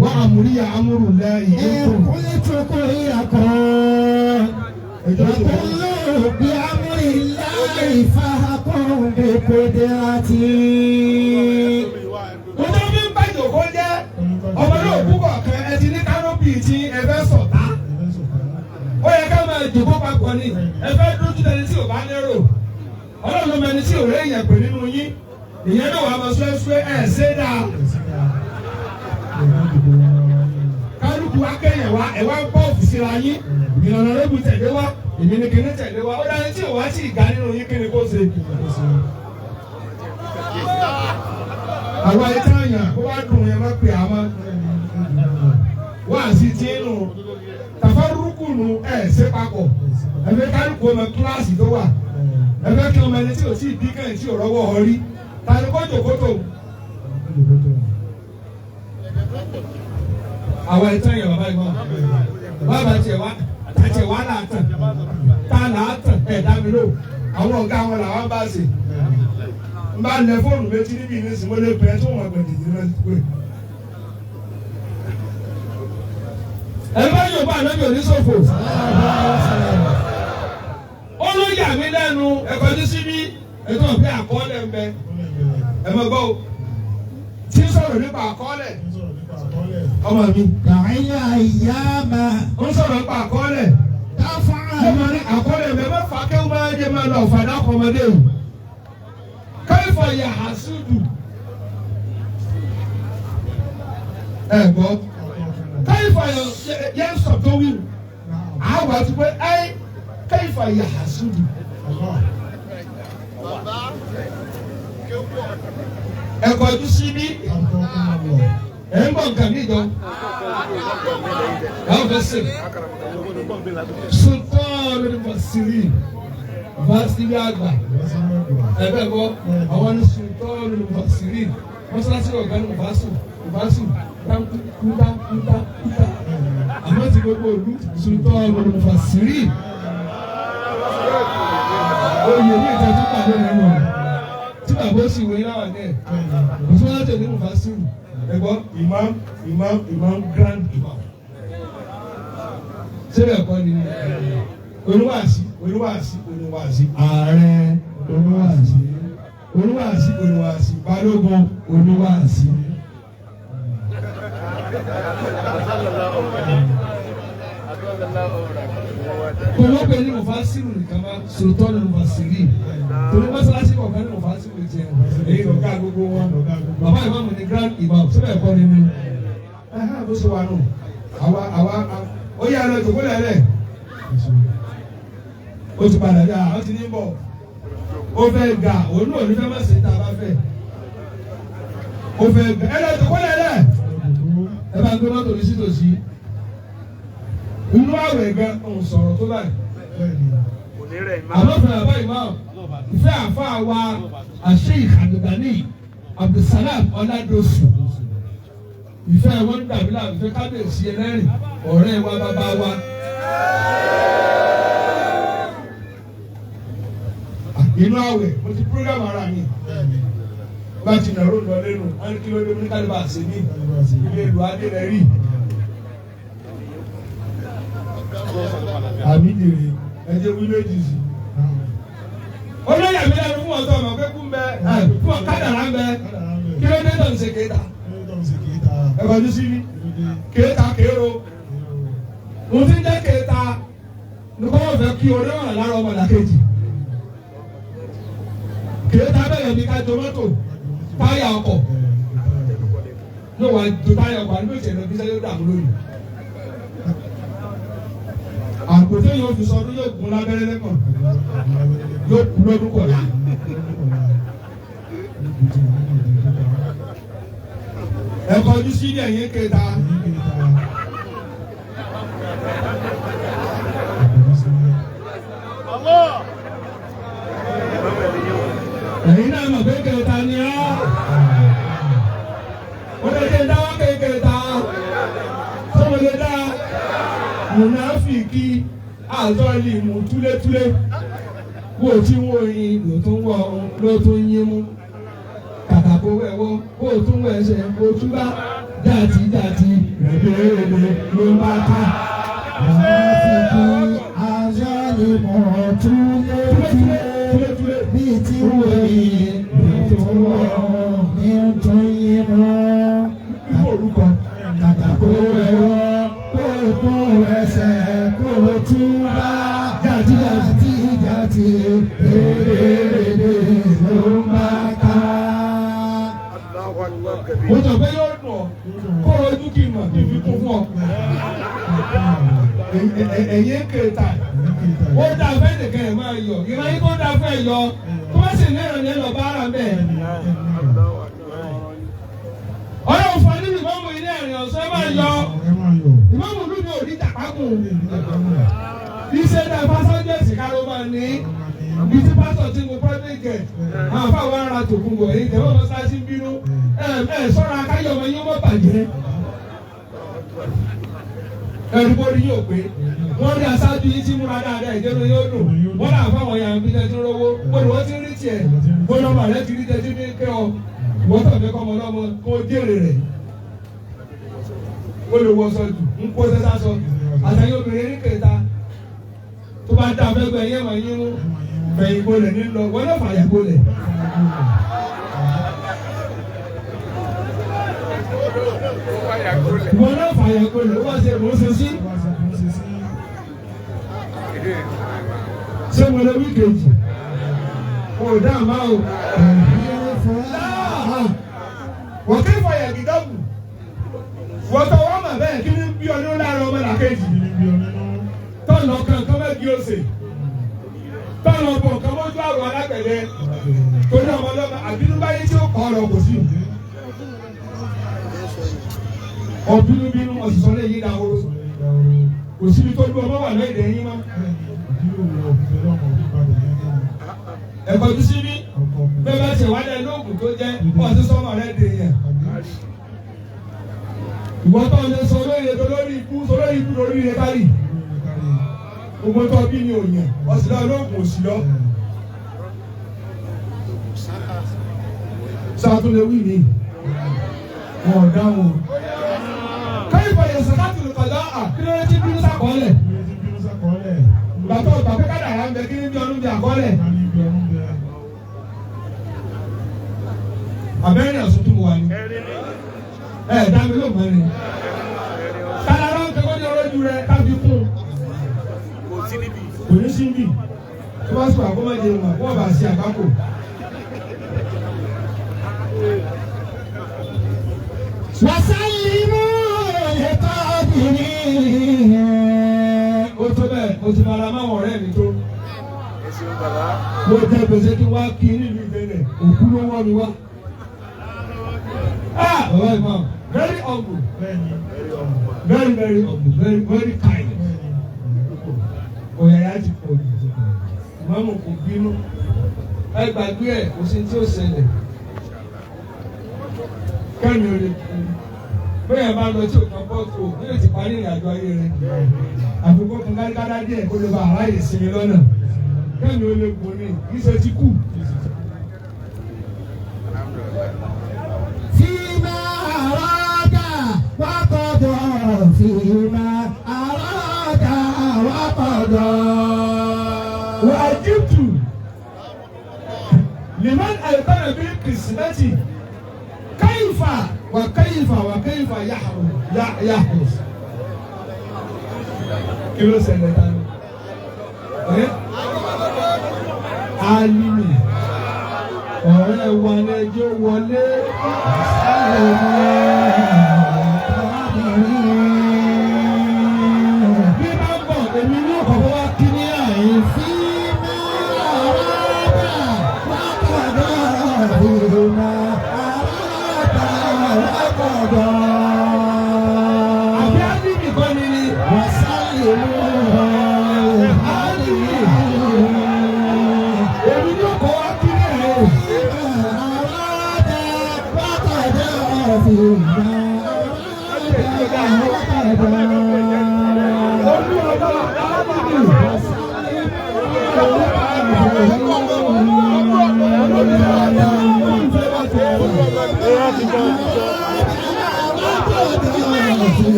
Wọ́n àmúríyà amúrù lẹ́yìn. Ẹ̀kúnlẹ̀ tó kó ìyàkọ́. Ìjọba bí amúrí láì fàákùn bí kò dé àti. Mo tó fi ń bá ìjòkó jẹ́ ọmọ náà púpọ̀ kan ẹ ti ní kánópì tí ẹ fẹ́ sọ̀tá. Ó yẹ ká máa jòkó papọ̀ ni ẹ fẹ́ dójú tẹni tí ò bá lérò. Ọlọ́run ló mẹni tí ò rí èèyàn pè nínú yín. Ìyẹn náà wà á máa ṣúẹ́ṣúẹ́ ẹ̀ ṣé dáa. Kálukú akẹ́yẹ̀ wa ẹ̀ wá ń bọ́ òfìsí ra yín. Ìlànà rẹ́bù tẹ̀lé wa, èmi ni kìíní tẹ̀lé wa. Ó dáa tí ò wá sí ìga nínú yín kí ni kó ṣe. Àwa ẹ̀ka àyàn ó wá dùn yẹn má pè àmọ́. Wá sí tí nù. Tàfárúkú nù ẹ̀ ṣe papọ̀. Ẹ̀fẹ̀ kálukú ọmọ kíláàsì tó wà. Ẹ̀fẹ̀ kí ọmọ ẹni tí ò sí ìdí kẹ́hìn tí ò rọ́wọ́ ọ rí. Tani kó jòkótò. Àwọn ẹ̀tọ́ yẹn bàbá yìí wọ́n. Bàbá tiẹ̀ wá láàtàn. Ta láàtàn ẹ̀ dá mi lò. Àwọn ọ̀gá wọn làwọn bá ṣe. N bá lẹ fóònù méjì níbi ìní sìn mo lè pẹ́ tó wọn gbẹ̀dì ní lọ́sí pé. Ẹ bá yóò bá ànábì oníṣòfò. Ó ló yà mí lẹ́nu ẹ̀kọ́ ní síbí. Ètò ìpín àkọọ́lẹ̀ ń bẹ. Ẹ mọ̀ gbọ́ o. Tí ń sọ̀rọ̀ nípa àkọọ́lẹ̀. Ọmọ mi. Dàáyà ìyá máa. Ó ń sọ̀rọ̀ nípa àkọọ́lẹ̀. Dáfà. Ọmọ ní àkọọ́lẹ̀ mi ẹ̀fọ́ fà kéwù máa ń jẹ máa lọ ọ̀fàdà kọ́mọdé o. Káyọ̀fọ̀ yà hàṣùdù. Ẹ gbọ́. Káyọ̀fọ̀ yẹn sọ̀ tó wí. Àwọn àti pé ẹ káyọ̀fọ̀ yà hàṣùdù. Ẹ̀kọ́ ojú síbí. Ẹ ń bọ̀ nǹkan mi jọ. Àwọn fẹ́ sè. Sultan Al-Basiri. Vasili àgbà. Ẹ bẹ́ẹ̀ bọ́. Àwọn ní Sultan Al-Basiri. Mọ́sálásí ọ̀gá ní Mufasu. Kúta. Àmọ́ ti gbogbo olú Sultan Al-Basiri. Oyè ní ìtọ́jú pàdé rẹ̀ wọ̀. Tí bàbá ó sì wé láwọn ẹ̀. Òtún wọn tẹ̀lé Mufasu. Ẹ̀gbọ́n imam grand imam. Sẹ́bẹ̀ kọ́ ni oníwàásí ààrẹ oníwàásí balógun oníwàásí. Kọ̀wé ní Mufasiru nìkan máa sòtọ́ ní Mufasiri. Torí mọ́sálásí kọ̀ọ̀kan ní Mufasiru jẹ́ èyí lọ́gá gbogbo wọn. Bàbá ìmáàmù ni grand imam síbẹ̀ kọ́ ni mí. Bó ṣe wà nù. Àwa ó yà lọ jòkó lẹ́lẹ̀. Ó ti padà dá ó ti ní bọ̀. Ó fẹ́ ga òun náà ní fẹ́ má ṣe tá a bá fẹ́. Ó fẹ́ ga ẹ lọ jòkó lẹ́lẹ̀. Ẹ bá gbé mọ́tò ní sítòsí. Inú àwẹ̀ gan ọ̀hún sọ̀rọ̀ tó báyìí. Àlọ́ fẹ́ àbá ìmáà ìfẹ́ àfa wa Sheikh Abdulgani Abdulsalam Ọládọ̀sù. ìfẹ́ wọn dàbí láàbí ìfẹ́ kábíyèsí ẹlẹ́rìn ọ̀rẹ́ wa bàbá wa. Inú àwẹ̀ mo ti program ara mi bá ti nàró lọ lẹ́nu wọn ní kí ló dé ní kálíbà ṣe ní ilé ìlú adélẹ́rì. Àmì dèrè ẹjẹ wí méjì sí. Olóyè àmì lẹ́nu fún ọ̀tọ̀ ọmọ pé kú ń bẹ fún kádàrá ń bẹ kí ló dé tó ń ṣe kéta. Ẹ̀kọ́ ní síbí kéta kéro mo ti ń jẹ́ kéta ní kọ́ wọ́n fẹ́ kí orí ọ̀rọ̀ lára ọmọ làkejì. Kéta bẹ̀rẹ̀ bí ká tomato táyà ọkọ̀ yóò wá do táyà ọkọ̀ àdúgbò ìṣẹ̀lẹ̀ bí sẹ́yìn ó dààmú lónìí. Àpótí yóò fi sọdún yóò gun lábẹ́rẹ́ lẹ́kàn yóò kú lọ́dún kọ̀ọ̀la. Ẹ̀kọ́ ojú sí ní ẹ̀yìn kéta. Ẹ̀yin náà mọ̀ pé kéta ni ọ́. Ó lè dé dáwọ́ kéta. Sọ́wọ́n lè dá. Mùnáfìkì àtọ́lì mú túlétúlé wo tí wọ́n yin ló tún wọ̀ ló tún yín mú kàkàkó wẹ̀wọ́ kó tún wẹ̀ṣẹ̀ kó tún bá dàtí rẹ̀dẹ̀rẹ̀dẹ̀ ló bá ká. Mùnáfìkì àtọ́lì mú túlétúlé bí tí wọ́n yin ló tún wọ̀ ní tún yín mú kàkàkó wẹ̀wọ́. Ẹsẹ̀ kò tún bá jàtí rèé ló máa ká. Mo jọ pé yóò dùn ọ́ kó ojú kì í mọ̀ kí n fi kún fún ọ. Ẹ̀yin kéta ó dá fẹ́ nìkan ẹ̀ máa yọ ìran yín tó dá fẹ́ yọ tó bá sì lérò ní ẹ̀lọ́ bá ara bẹ́ẹ̀. Ọlọ́run fún ẹni ìmọ̀mù ilé ẹ̀rìn ọ̀sán ẹ máa yọ. Ìmọ̀mù ló ní òní tàpákùn. Iṣẹ́ náà pásọ́jẹ́sì ká ló máa ní. Bí tí pásọ̀ tí mo pọ́ńdé gẹ̀, àwọn afáwọn ará tòkun bọ̀ èyí tẹ̀wọ́n mọ́ sáásí bínú. Sọ́ra káyọ̀ ọmọ yín mọ́ bàjẹ́. Ẹ̀rùbọ́dì yóò pé wọ́n rí aṣáájú yín tí múra dáadáa ìjẹ́nu yóò dùn. Wọ́n náà fáwọn yàrá bí tẹ́tí rówó. Wọ́n ni wọ́n ti rí tiẹ̀. Wọ́n lọ́mọ rẹ̀ ti rí tẹ́tí ní kẹ́ ọ. Wọ́n tọ̀ fẹ́ kọ́mọ lọ́mọ kó jèrè rẹ̀. Wọ́n lè wọ́ sọ́jú ń kó sẹ́sà sọ. Àtàyè obìnrin ní kẹta tó bá dá abẹ́gbẹ́ yẹn wọ̀nyí yín mú fẹ̀yìn bolẹ̀ nílọ wọ́n náà fàyà bolẹ̀. Wọ́n náà fàyà bolẹ̀ wọ́n ṣe mò ń ṣe sí. Ṣé mo lè wí kejì? Kò dá àmà o. Wọ́n kí fàyà gídọ́gù. Wọ́n tọ́ wọ́n mọ̀ bẹ́ẹ̀ kí ní bí ọdún lára ọmọ làkejì. Tọ́nà kankan mẹ́bí ọ̀sẹ̀. Tọ́nà ọ̀pọ̀ nǹkan mọ́jú àrùn alágbẹ̀dẹ. Torí ọmọ ọlọ́mọ àbínúbáyé tí ó kọ́ ọ̀rọ̀ kò sí. Ọ̀bínúbínú ọ̀sìsọ́ lè yí dahoro. Kò síbi tó dún ọmọ wà lẹ́yìn ẹ̀yìn mọ́. Ẹ̀kọ́ tó síbí. Bẹ́ẹ̀ bá ṣe wálé lóògùn tó jẹ́ ọ̀sẹ̀ sọ́mọ rẹ̀ dè yẹn. Ìwọ́n tó ń lé sọ lórí ètò lórí ikú lórí rẹ̀ kárì. Gbogbo tó bí ni òyìn ọ̀sìlá olóògùn òsì lọ. Sàtúnlẹ̀ wí ni wọ́n dáhùn. Káyìí bọ̀yẹ̀ sàkátì lè kọjá kí ló ti bínú sàkọọ́lẹ̀. Gbàtọ́ ọ̀gbà pé kádàrá ń bẹ kí ní bí ọdún bí àkọọ́lẹ̀. Abẹ́rẹ́ ọ̀sùn tó wà ní. Dá mi ló mọ̀ ni. Tàlà ló ń kẹ́kọ̀ọ́ ní ọlọ́jú rẹ̀ káfí kún. Kò ní síbí. Tó bá sọ àkọ́mọ́jẹ wọn, wọ́n bá ṣe àkákò. Wàsálìmù ètò obìnrin. Ó tó bẹ́ẹ̀, mo ti fara máwọn ọ̀rẹ́ mi tó. Mo jẹ gbèsè kí wá kí nílùú ìbẹ̀rẹ̀, òkú ló wọ́ mi wá. Bàbá ìmọ̀, very humble, very humble, very kind. Òyàyà ti pọ̀ jù. Ìmọ̀mù kò bínú. Ẹ gbàgbé ẹ̀ kò sí tí ó ṣẹlẹ̀. Kẹ́mi ò lè kú. bẹ́ẹ̀ bá lọ tí òkan bọ́ tó ní ètò parí ìrìnàjò ayé rẹ̀ àfikún kan káríkádá díẹ̀ kó lè bá àráyè sinmi lọ́nà kẹ́mi ó lè gbó ní ìṣe ti kù. فيما أراد وقضى فيما أراد وقضى وأجبت لمن أيقن بالقسمة كيف يحرس kilo ṣẹlẹ̀ tani alimi ọ̀rẹ́ wa lẹ́jọ́ wọlé bí bá ń bọ̀ èmi ní ọ̀kọ̀ọ̀kọ̀ wá kí ní àyè sí àbí alimi kọ́ ni ni èmi ní ọ̀kọ̀ wá kí ní àyè.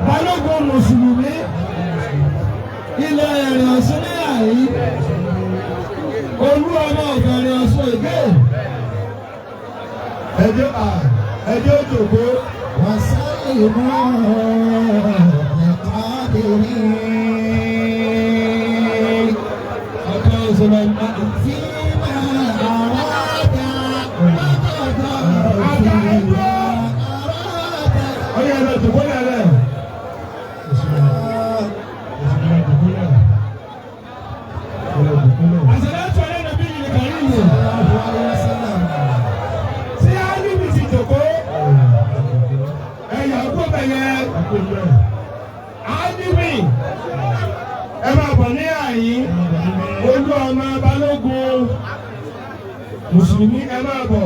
Balógun Mùsùlùmí ilẹ̀ ẹ̀rìn ọ̀sùn ní àyí olú ọmọ ọ̀gẹ̀rẹ̀ ọ̀sùn ìgbé ẹjọ́ òjòkó wọ́n sáré mọ́ ẹ̀ka dèrè ọkọ̀ òṣèlú ọ̀gá. Ẹ máa bọ̀ ní àyín olú ọmọ Balógun Mùsùlùmí ẹ máa bọ̀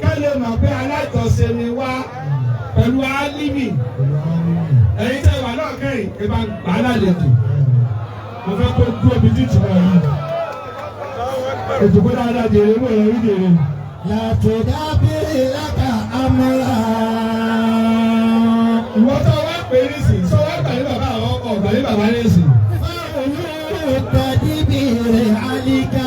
kẹ́lẹ́ mọ̀ pé alájọṣe ni wá pẹ̀lú álímì ẹ̀yin tẹ́ wà náà kẹ́yìn ẹ bá gbà á lálejò mo fẹ́ kó dúró bí títì náà yìí ètò kó dáadáa dèrè mọ̀ ẹ̀rí dèrè. Làtúndà bíi lákà amúlá. Ìwọ́n tó wá pè é nísìn sọ wá gbà ní bàbá àwọn ọkọ̀ gbà ní bàbá nísìn. Tàdíbì rẹ̀ àlíkà.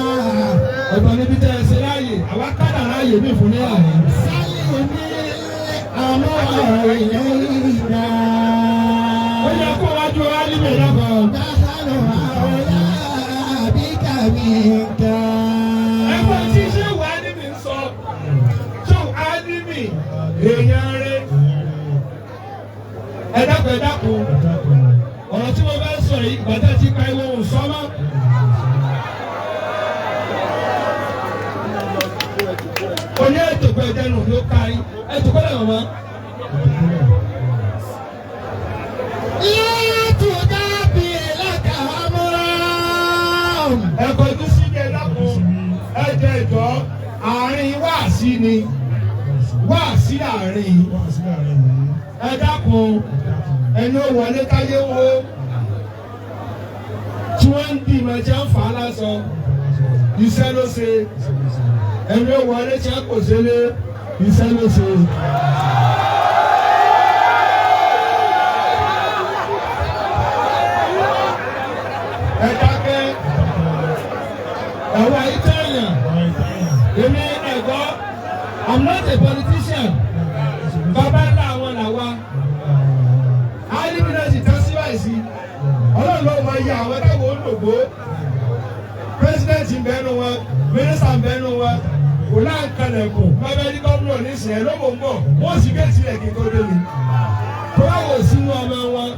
Ọ̀tọ̀ níbi tẹ́ ẹ ṣe láàyè àwa kádà láàyè mí fún ní àná. Sálẹ̀ ní àmọ́ ilé ìgbà. Ó yẹ kó wájú álímì lọ́kọ̀. Dáhàlù àwòyá àbíkà mi ká. Ẹgbẹ́ tí ṣé wà álímì ń sọ ṣé álímì èèyàn rẹ̀. Ẹ dákun ọ̀rọ̀ tí mo bá sọ yìí gbàdá ti ka ìwé òun sọ́mọ́. Oní ètò pé ẹdẹnu ló kárí ètò kọ́lẹ̀ mọ̀mọ́. Látúndà bíi lákà amúlá. Ẹ kọjú sí ilé dákun ẹ jẹ ìjọ àárín wáàsí ni wáàsí àárín ẹ dákun ẹni ó wọlé káyé wo tí wọ́n ń dì máa jẹ́ ń fà á lásán iṣẹ́ ló ṣe ẹni ó wọlé tí wọ́n kò ṣẹlẹ̀ iṣẹ́ ló ṣe. Ẹ dákẹ́ ẹ̀wọ̀ ìtẹ̀yàn èmi ẹ̀gbọ́ I'm not a politician bàbá ńlá àwọn làwa alíbínájì tán síwáìsì ọlọ́run ló máa yẹ àwọn táwọn olùgbò pírẹsidẹ́ǹtì ń bẹ́nu wọn mínísítà ń bẹ́nu wọn kò láǹkanẹ̀kùn bábẹ́ẹ́lí gómìnà nísìnyẹn ló mọ̀ ń bọ̀ wọ́n sì géètì rẹ̀ kí n tó dé mi tó bá wò sínú ọmọ wọn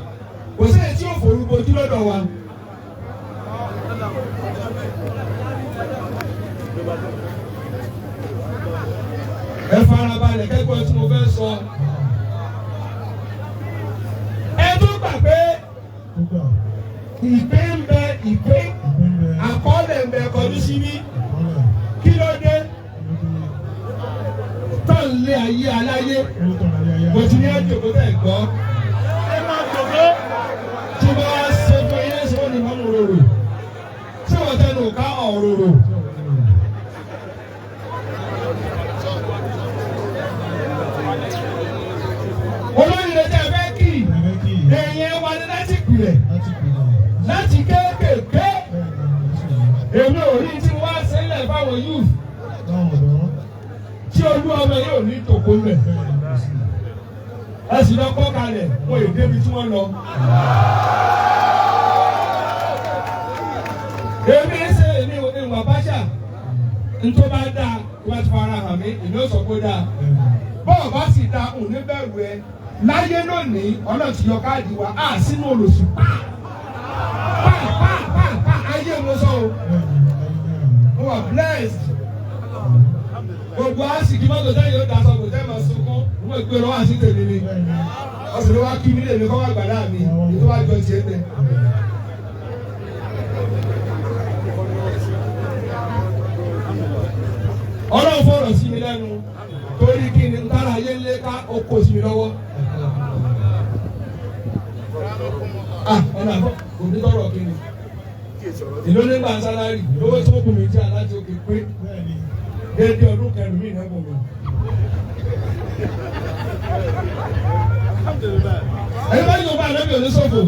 kò sí èyí tí yóò forúbojú lọ́dọ̀ wa ẹ farabalẹ̀ kẹ́kọ̀ọ́ tí mo fẹ́ sọ. ẹ tó gbà pé ìpè ń bẹ ìpè àkọọ́lẹ̀ ń bẹ kọjú síbí kí ló dé tán lé ayé aláyé mo ti ní àjòkó tẹ̀ gbọ́. tí bá ṣe fún ilé ìṣòwò ní mọ́mú rorò tí wọ́n tẹnu ká ọ̀rọ̀rọ̀. olóyè tẹ fẹ́ kì í èèyàn wà ní láti pilẹ̀ láti kéékèèké èmi ò rí tí wọ́n á sílẹ̀ fáwọn youth tí olú ọmọ yóò ní tòkó lẹ̀ ẹ sì lọ kọ́ kalẹ̀ wọ́n yóò débi tí wọ́n lọ. èmi ṣe èmi ìwà báṣà ntọ́ bá dáa wọ́n ti fara hàn mí ìní ó sọ pé dáa bọ́ọ̀ bá sì dáa òun ní bẹ̀rù ẹ láyé lónìí ọlọ́run ti yọ káàdì wa á sínú olùsùn pa ayé mo sọ o mo wà blessed gbogbo àsìkí mọ́tò tẹ́yìn yóò dasọ kò tẹ́ máa sunkún mo gbé lọ́wọ́ àti tèmi ni ọ̀sẹ̀ ló wá kí mi lè mi kọ́ wá gbàdá mi ètò wá jọ tiẹ̀ tẹ̀. ọlọ́run fọ̀rọ̀ sí mi lẹ́nu torí kí ni ntara ayé ńlẹ́ ká oko sí mi lọ́wọ́. ọ̀nà àbọ̀ òbí tọrọ kí ni ìlú nígbà sálárì lówó tó kù mí jẹ́ aláti òkè pé déédéé ọdún kẹrin mí náà bọ̀ mí. ẹni bá yóò bá ànábì oníṣòfò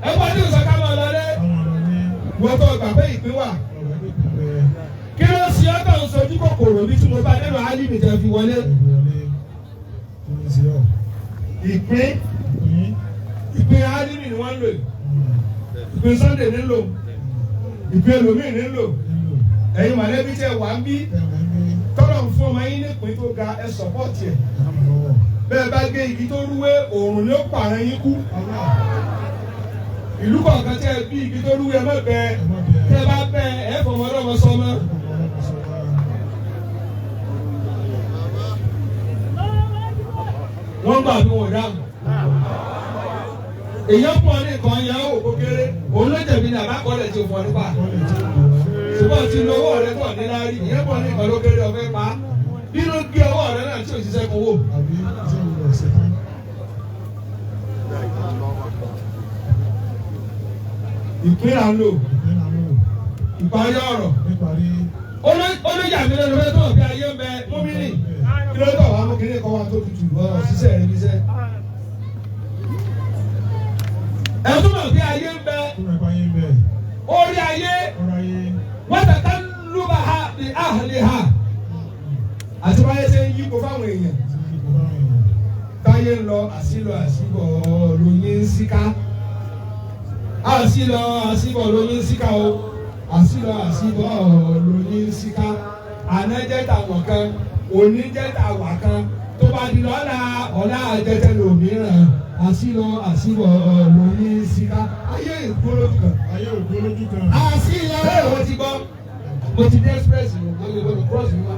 ẹ bá ní ìsọ̀ká máa lọ lé wọ́n tó gbà pé ìpín wà. kí ló ṣe ọ́ tó ń sojú kòkòrò bí tí mo bá nínú álímì tẹ̀ fi wọlé. ìpín álímì ni wọ́n ń lò ìpín Sunday nílò ìpín ẹlòmíì nílò ẹ̀yin mọ̀lẹ́bí tẹ̀ wá ń bí tọ́lọ̀ ń fún ọmọ yín nípìn tó ga ẹ sọ́pọ̀tì ẹ̀ bẹ́ẹ̀ bá gé igi tó rúwé òòrùn ni ó pààrọ̀ yín kú ìlú kọ̀ọ̀kan tẹ́ ẹ bí igi tó rúwé ẹ má bẹ tẹ́ ẹ bá bẹ ẹ fọmọ ọlọ́mọ sọmọ. wọ́n gbà bí wọ́n dáhùn èèyàn pọ̀ ní nǹkan yẹn ó kó kéré òun ló jẹ̀bi ní àbákọ́lẹ̀ tí o fọ́ nípa ṣùgbọ́n tí lówó rẹ pọ̀ ní lárí ìyẹn pọ̀ ní nǹkan ló kéré ọ̀fẹ́ pa bí ló gé ọwọ́ rẹ náà tí ò ṣiṣẹ́ kówó. ìpínlẹ̀ ń lò ìparí ọ̀rọ̀ olóyè àmì lẹ́nu fẹ́ tó ọ̀bí ayé ń bẹ mọ́mìnì kí ló tọ̀ wá mú kí ní kọ́ wa tó tutù ọ̀rọ̀ ṣiṣẹ́ rẹ níṣẹ́. ẹ̀tún mọ̀ bí ayé ń bẹ orí ayé wọ́n tẹ̀ka lùbà ha ní àhàlẹ́ ha àti báyé ṣe ń yípo fáwọn èèyàn táyé ń lọ àsìlọ àsìbọ̀ lóyún síká àsìlọ àsìbọ̀ lóyún síká o àsìlọ àsìbọ̀ lóyún síká àná jẹ́ tàwọn kan òní jẹ́ tàwọn kan tó bá di lọ́la ọ̀la àjẹjẹ lòmíràn àsìlọ àsìbọ̀ lóyún síká ayé ìgbólójú kan. àsìlọ bẹ́ẹ̀ wọ́n ti gbọ́ mo ti dé express mo lè gbọ́dọ̀ cross mi wá.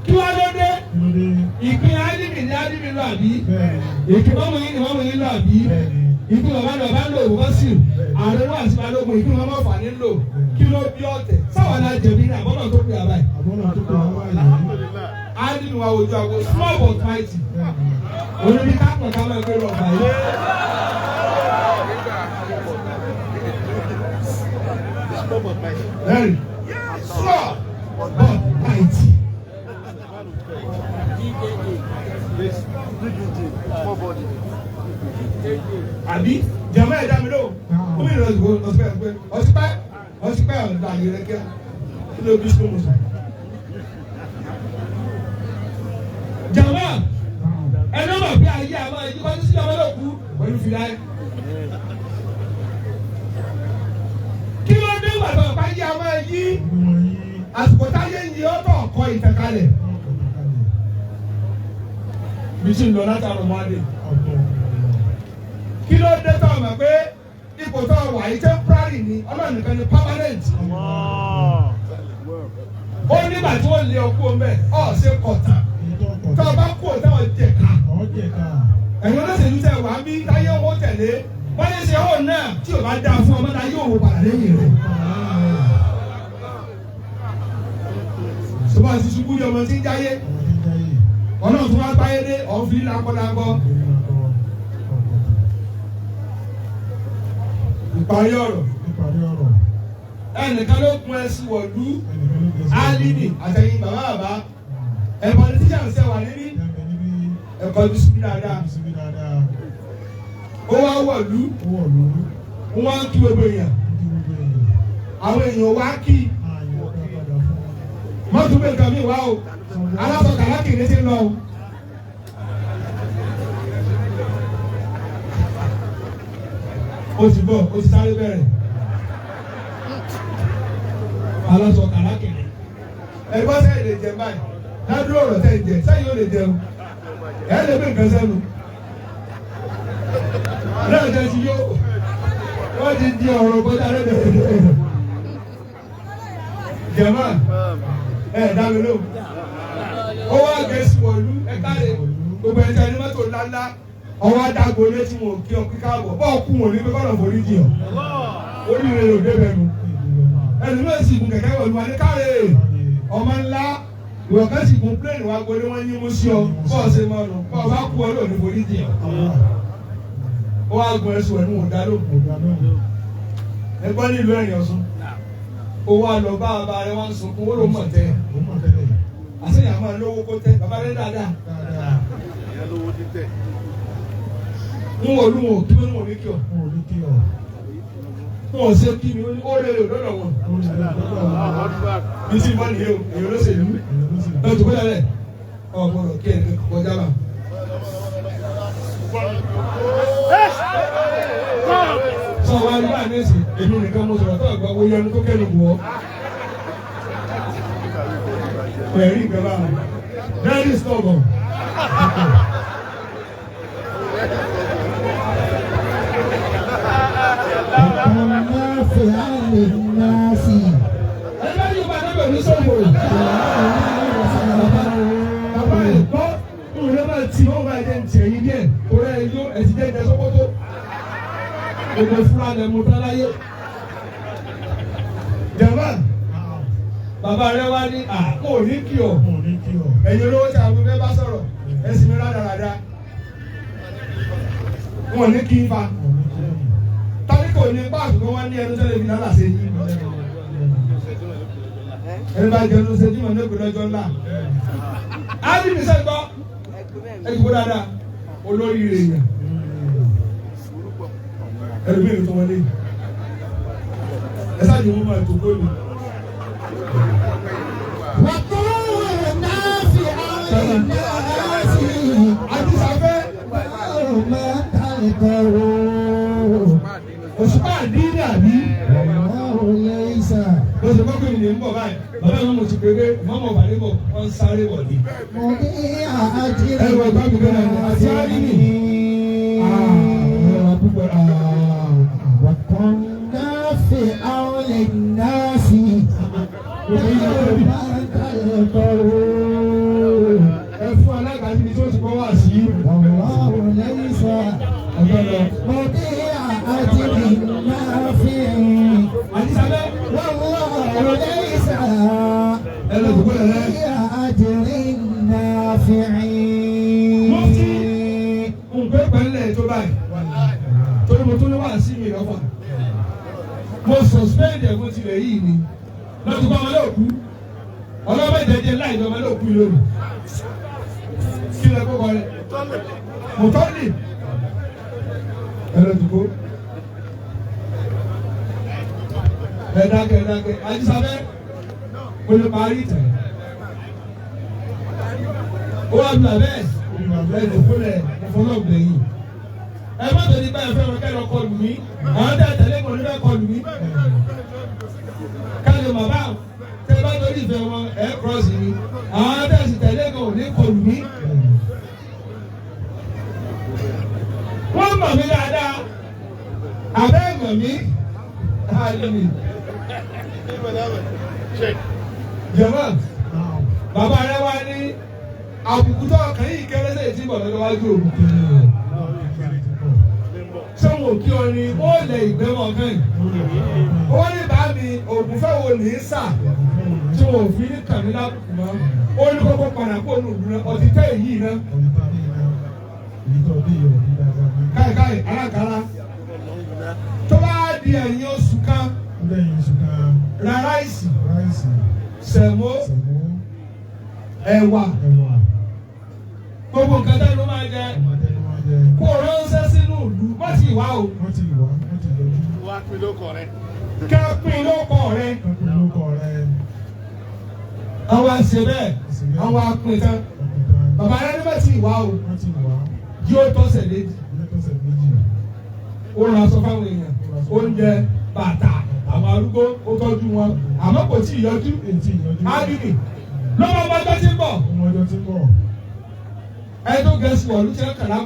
kí wá ló dé ìpín ádìmì ní ádìmì lọ àbí ìpín mọ́mú yín ni mọ́mú yín lọ àbí ìpín bàbá lọ bá lò wọ́n sì ààrẹ wà sí balógun ìpín mọ́mú ọ̀fà ní lò kí ló bí ọ̀tẹ̀ sáwọn náà jẹ̀bi ní àbọ̀nà tó pè àbáyé. ádìmì wa ojú àgbo small but mighty olórí kápọ̀ ká máa gbé lọ báyìí. Very small but mighty. Àbí jẹ̀mọ́ ẹ̀dá mi lò ó mi lọ sí ọ̀sìpẹ́ ọ̀dà yìí rẹ̀ kíá kí ló bí sùn mùsùn. Jẹ̀mọ́ ẹni ọmọ bí ayé àwọn ẹ̀yí wọ́n ti sí ọmọ náà kú pẹ̀lú fìlà ẹ̀. Kí ló dé wàtò ọ̀pá yí àwọn ẹ̀yí? Àsìkò táyé ń yí ọ́tọ̀ ọ̀kọ́ ìtẹ̀kalẹ̀. bí tí ń lọ látàrí ọmọdé. Kí ló dé tó ọmọ pé ipò tó wà yìí temporary ni Ọlọ́run nìkan ni permanent. Ó nígbà tí wọ́n lé ọkú ọmọ ẹ̀ ọ̀ ṣe kọ̀tà tó o bá kú ọ̀tá ọ̀ jẹ̀ka. Ẹ̀yin olóṣèlú tẹ̀ wá bí táyé owó tẹ̀lé wọ́n lè ṣe ọ̀hún náà tí o bá dáa fún ọmọ náà yóò wò padà lẹ́yìn rẹ̀. Sọ́wọ́n àti ṣubú yọmọ tí ń jáyé Ọlọ́run tó wá gbáyé dé ọ̀fìn lákọ́lákọ́. Ìparí ọ̀rọ̀ ẹnìkan ló kun ẹsùn wọ̀lú Álímì àtẹ̀yìn bàbá bàbá ẹ̀kọ́ ní tíṣà ń sẹ́wà níbí ẹ̀kọ́ bí síbí dáadáa. Ó wá wọ̀lú wọ́n á kí gbogbo èèyàn àwọn èèyàn wá kí mọ́tò pé nǹkan mi wá o aláṣọ kàlákìrì ti lọ o. O ti bọ̀ o ti sáré bẹ̀rẹ̀ aláṣọ kàlákìrì ẹ̀gbọ́n sẹ́yìn lè jẹ báyìí ládùúgbò ọ̀rọ̀ sẹ́yìn jẹ sẹ́yìn ó lè jẹun ẹ̀ lè gbé nǹkan sẹ́nu náà jẹ́ ti yó wọ́n ti di ọ̀rọ̀ kọjá lẹ́dẹ̀ẹ́dẹ́ jẹ̀mọ́ dámi ló ó wá gẹ̀ẹ́sì wọ̀lú ẹ̀ka rẹ̀ gbogbo ẹ̀jẹ̀ ní mọ́tò ńláńlá ọwọ́ adágo létí wọn kí ọ kíkà bọ̀ bọ́ọ̀ kú wọn ní pé kọ́nà forí jì ọ́ oríire ló dé bẹ́ẹ̀ nu ẹni ló sì gun kẹ̀kẹ́ wọ̀lú wọn ní káre ọmọ ńlá ìwọ̀n kan sì gun pléènì wa gbólé wọn yín mú sí ọ bọ́ọ̀ ṣe mọ́ ọ̀nà bọ́ọ̀ bá kú ọ lò ní forí jì ọ́ ó wá gun ẹ̀sùn ẹ̀nu ọ̀dà ló ẹgbọ́n nílùú ẹ̀yìn Ọ̀ṣun ó wá lọ bá bàbá rẹ̀ wọ́n sunkún ó ló mọ̀ tẹ́ àṣeyàn àmọ́ lówó kó tẹ́ bàbá rẹ̀ dáadáa ń wọ̀ lù wọ́n kí wọ́n ní kí ọ wọ́n ṣe kí ni ó lè lò lọ́dọ̀ wọn bí tí wọ́n nìyẹn o èyí ló ṣe lù ẹ̀ tó kọjá rẹ̀ ọ̀gbọ̀dọ̀ kí ẹ̀ kọjá bá. Sọ wa ní báyìí nẹ́ẹ̀sì èmi nìkan mo sọ̀rọ̀ tó àgbà wo yẹnu tó kẹ́nu bù ọ́. Pẹ̀lú ìgbẹ́lá very stubborn. Ẹgbẹ́ yóò bá dábẹ̀ ní sọ́wọ́. Bàbá ẹ̀ gbọ́ ìrìn náà tí wọ́n bá jẹ́ ntì ẹ̀yìn díẹ̀ torí ẹ̀ yó ẹ̀sìn jẹ́ ìjẹ́ sọ́kótó. Gbogbo fúra lẹ̀ mú tán láyé. Jàmbá bàbá rẹ̀ wá ní kò ní kí ọ. Ẹ̀yin olówó tí àwọn ọmọ bá sọ̀rọ̀ ẹ̀sìn mi rádaràda. Wọ́n ní kí n fa. Tàbí kò ní páàkì kan wá ní ẹnu tẹ́lẹ̀ fi lálà sí yín. Ẹni bá jẹun ṣe jímọ̀ ní òkè lọ́jọ́ ńlá. Álímì sẹ́gbọ́ ẹ̀kú dáadáa olórí rẹ̀ yàn. Ẹlòmíràn tó wọlé. Ẹ sáàjì wọn máa tó gbóni. Òṣùpá àdínní àbí? Lọ́sọ̀ kọ́kọ́ mi lè ń bọ̀ báyìí. Bàbá mi mo ti péré mọ́mọ́ bàdé bọ̀ wọ́n sáré wọ̀ ní. Ẹ̀rọ ìgbà mi gbẹ́nà ní àti àdínní. Ẹ fún alága níbi tó ti kọ́ wá sí. Mo suspend ẹ̀gbọ́n tilẹ̀ yìí ni lọ́tún bá ọmọdé òkú ọlọ́mọ ìjẹ́jẹ́ láì lọ́mọ ọmọdé òkú lónìí kí lè kókọ rẹ̀ mọ̀tọ́lì ẹlẹ́dùkú ẹ̀dákẹ́ ajísáfẹ́ mo lè parí ìtẹ̀ ó wà bí abẹ́ ẹ̀dùnkúnlẹ̀ ìfọlọ́gbẹ̀yìn ẹ má tẹ̀lé báyìí fẹ́ wọn kẹ́lọ́ kọlù mí àwọn tẹ̀ tẹ̀lé kọlù bẹ́ẹ̀ kọlù mí káàdì màbá tẹ́ bá torí ìfẹ́ wọn ẹ̀ kúrọ́sì mi àwọn tẹ̀ sì tẹ̀lé kọlù ní kọlù mí mi dáadáa abẹ́ ẹ̀mọ̀ mi hàlùmí. jẹ̀mọ́ bàbá rẹ wá ní àbùkù tó ọkàn yìí kéré sí ètí bọ̀ lọ́dọ̀ wájú òun. ṣé wọn ò kí ọ ni ó lè ìgbẹ́mọ̀ kan yìí. ó ní bá mi òògùn fẹ́ wo ní sà tí wọn ò fi ní kàmí lábùkù mọ́. ó ní kókó padà kó nù dúró ọtí tẹ́ èyí náà. káyìí alákàrà tó bá di ẹ̀yìn oṣù kan ra ráìsì sẹ̀mó ẹ̀wà gbogbo nǹkan tẹ́ ló máa jẹ kó ránṣẹ́ sínú ìlú wọ́n ti wá o. wá pín lóko rẹ. ká pín lóko rẹ. àwọn àṣẹ bẹ́ẹ̀ àwọn apin tán bàbá rẹ ní bá ti wá o yóò tọ́sẹ̀ méjì ó rán aṣọ fáwọn èèyàn oúnjẹ bàtà àwọn arúgbó ó tọ́jú wọn àmọ́ kò tí ì yọjú ábìlì lọ́wọ́ ọmọdé tí ń bọ̀ ẹni tó gẹ̀ẹ́sì wọ̀lú tí wọ́n kàlá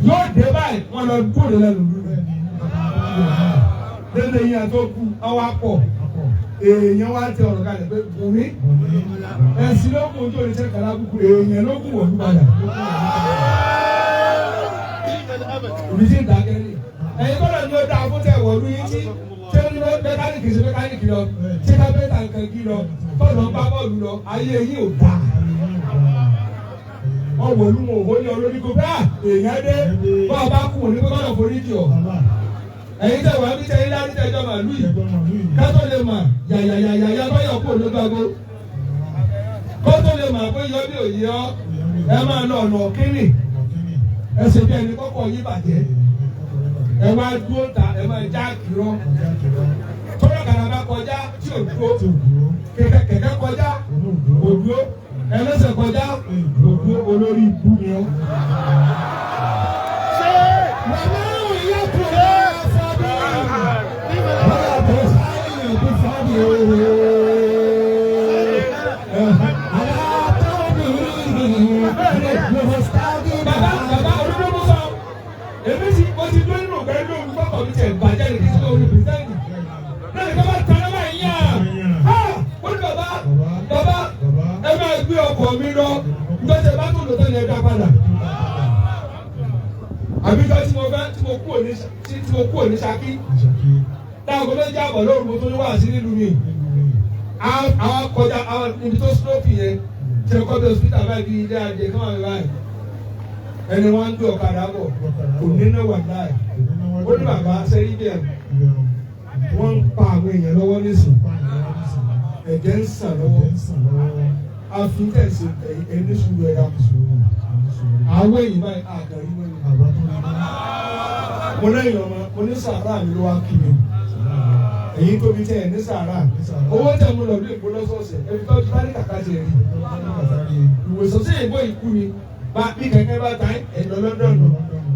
yóò dé báyìí wọ́n lọ kúrò lẹ́nu lórí dédé yìí àti òkú ọwọ́ pọ̀ èèyàn wá tẹ ọ̀rọ̀ kalẹ̀ pé bùnmi ẹ̀sìn ló kún ojú oníṣẹ́ kàlá kúkú èèyàn ló kún wọ̀lú padà òbí tí ń dàgẹ́ ní ẹ̀yin gbọ́dọ̀ ní ó dáa fún tẹ̀ wọ̀lú yín tí ó ní mẹkáníìkì sí mẹkáníìkì lọ tí kápẹ́ntà nǹkan kí lọ tọ́lọ́ bá bọ́ọ̀lù lọ ayé yín ò dáa wọ́n wọ̀lú wọn ò ní olórí kó bá èèyàn dé bá a bá kú òní pé kọ́nà forí jì ọ́ ẹ̀yin tẹ̀ wọ́n bí tẹ̀ yín lárí tẹ̀jọ́ màlúù yìí kátó lè mà yàyàyàyà báyọ̀ kó ló gbàgbó kótó lè mà pé yọ bí òye ọ́ ẹ máa lọ ọ̀nà kínní ẹsẹ̀ bí ẹni kọ́kọ́ yí bàjẹ́ ẹ wá dúró ta ẹ máa já kìrọ́ tọ́lọ̀ kàrà bá kọjá tí ò dúró kẹ̀kẹ́ kọjá ò dúró ẹlẹ́sẹ̀ kọjá ò dúró olórí ibú ni ọ́. Bàbá òun yẹ kó lọ sọ́dọ̀ bàbá tó sáyé tó fọ́ọ̀dì òwò. Bàbá olúdókòó sọ èmi sì mo ti dúró nínú ọ̀gbẹ́ lóhùn fọ́kọ̀ mi tẹ̀ bàjẹ́ ní kí n sọ orí pìrìsẹ́ǹtì náà ní bàbá tán náà yín à ó ní bàbá ẹ máa gbé ọkọ̀ mi lọ gbèsè bá tó lò tó yẹ dá padà àbíjọ tí mo kú òní Ṣakí dáàbò méjì àbọ̀ lóru mo tó ní wàásí nílùú mi àwọn kọjá àwọn ibi tó sọ́ọ̀pì yẹn tí ẹ kọ́ bí hospital báyìí bí ilé adé kí wọ́n báyìí ẹni wọ́n ń gbé ọ̀kadà bọ̀ kò ní náà wà láì ó ní bàbá sẹ́yìn bí ẹ̀ wọ́n ń pa àwọn èèyàn lọ́wọ́ nísìn ẹ̀jẹ̀ ń sàn lọ́wọ́ àfitẹ́sì ẹni sùúrù ẹ̀dá àwọn èèyàn báyìí àgàrí wọ́n ní. mo lẹ́yìn ọmọ mo ní sàárà mi ló wá kí mi èyí tóbi tẹ́ ẹ̀ ní sàárà owó tẹ̀ mo lọ bí èkó lọ́sọ̀ọ̀sẹ̀ ẹbí tó ti bá ní kàkà jẹ rí ìwòsàn sí ìbò ìkú ni bá bí kẹ̀kẹ́ bá ta ẹ̀ lọ London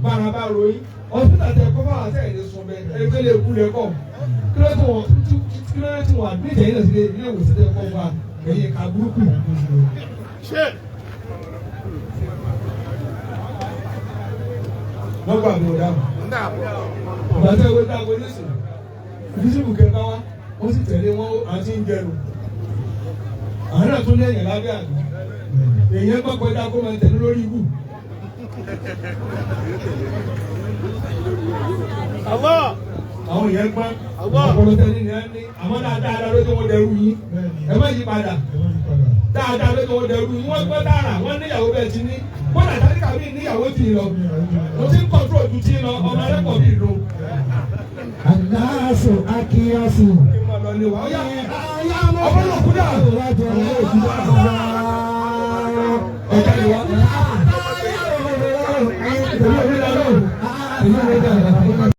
bára bá ròyìn hospital tẹ kọ́ bá wà tẹ̀ ẹ̀ ní sùn bẹ́ẹ̀ ẹgbẹ́ lè kú lẹ́kọ̀ọ́ kí ló tí wọ́n àdúgbò ìtẹ̀yìn náà sí ilé ìwòsàn tẹ̀ kọ́ fún ẹ̀yìn ká burúkú. wọ́n gbà mí ọ̀dà bàtà ìwé dàgbò nísìn bísíbù kẹta wa wọ́n sì tẹ̀lé wọn àti ń jẹun àwọn náà tún lẹ́yìn lábẹ́ àná èèyàn gbọ́ pé dáko máa ń tẹ̀lé lórí ibù. àwọn èèyàn gbọ́ ọ̀pọ̀lọpọ̀ tẹ̀lé ní ẹni àmọ́ dáadáa ló tó wọ́n dẹrú yín ẹ má yí padà dáadáa ló tó wọ́n dẹrú yín wọ́n gbọ́ dára wọ́n níyàwó bẹ́ẹ̀ ti ní wọ́n náà tàbí kàmí níyàwó tì í lọ mo ti ń kọ́ńtró ojú tí ń lọ ọmọ ẹlẹ́kọ̀ọ́ bí ìlú. Anaso akiyasu. Ọmọ náà kú dà. Ọjọ́ ìwà.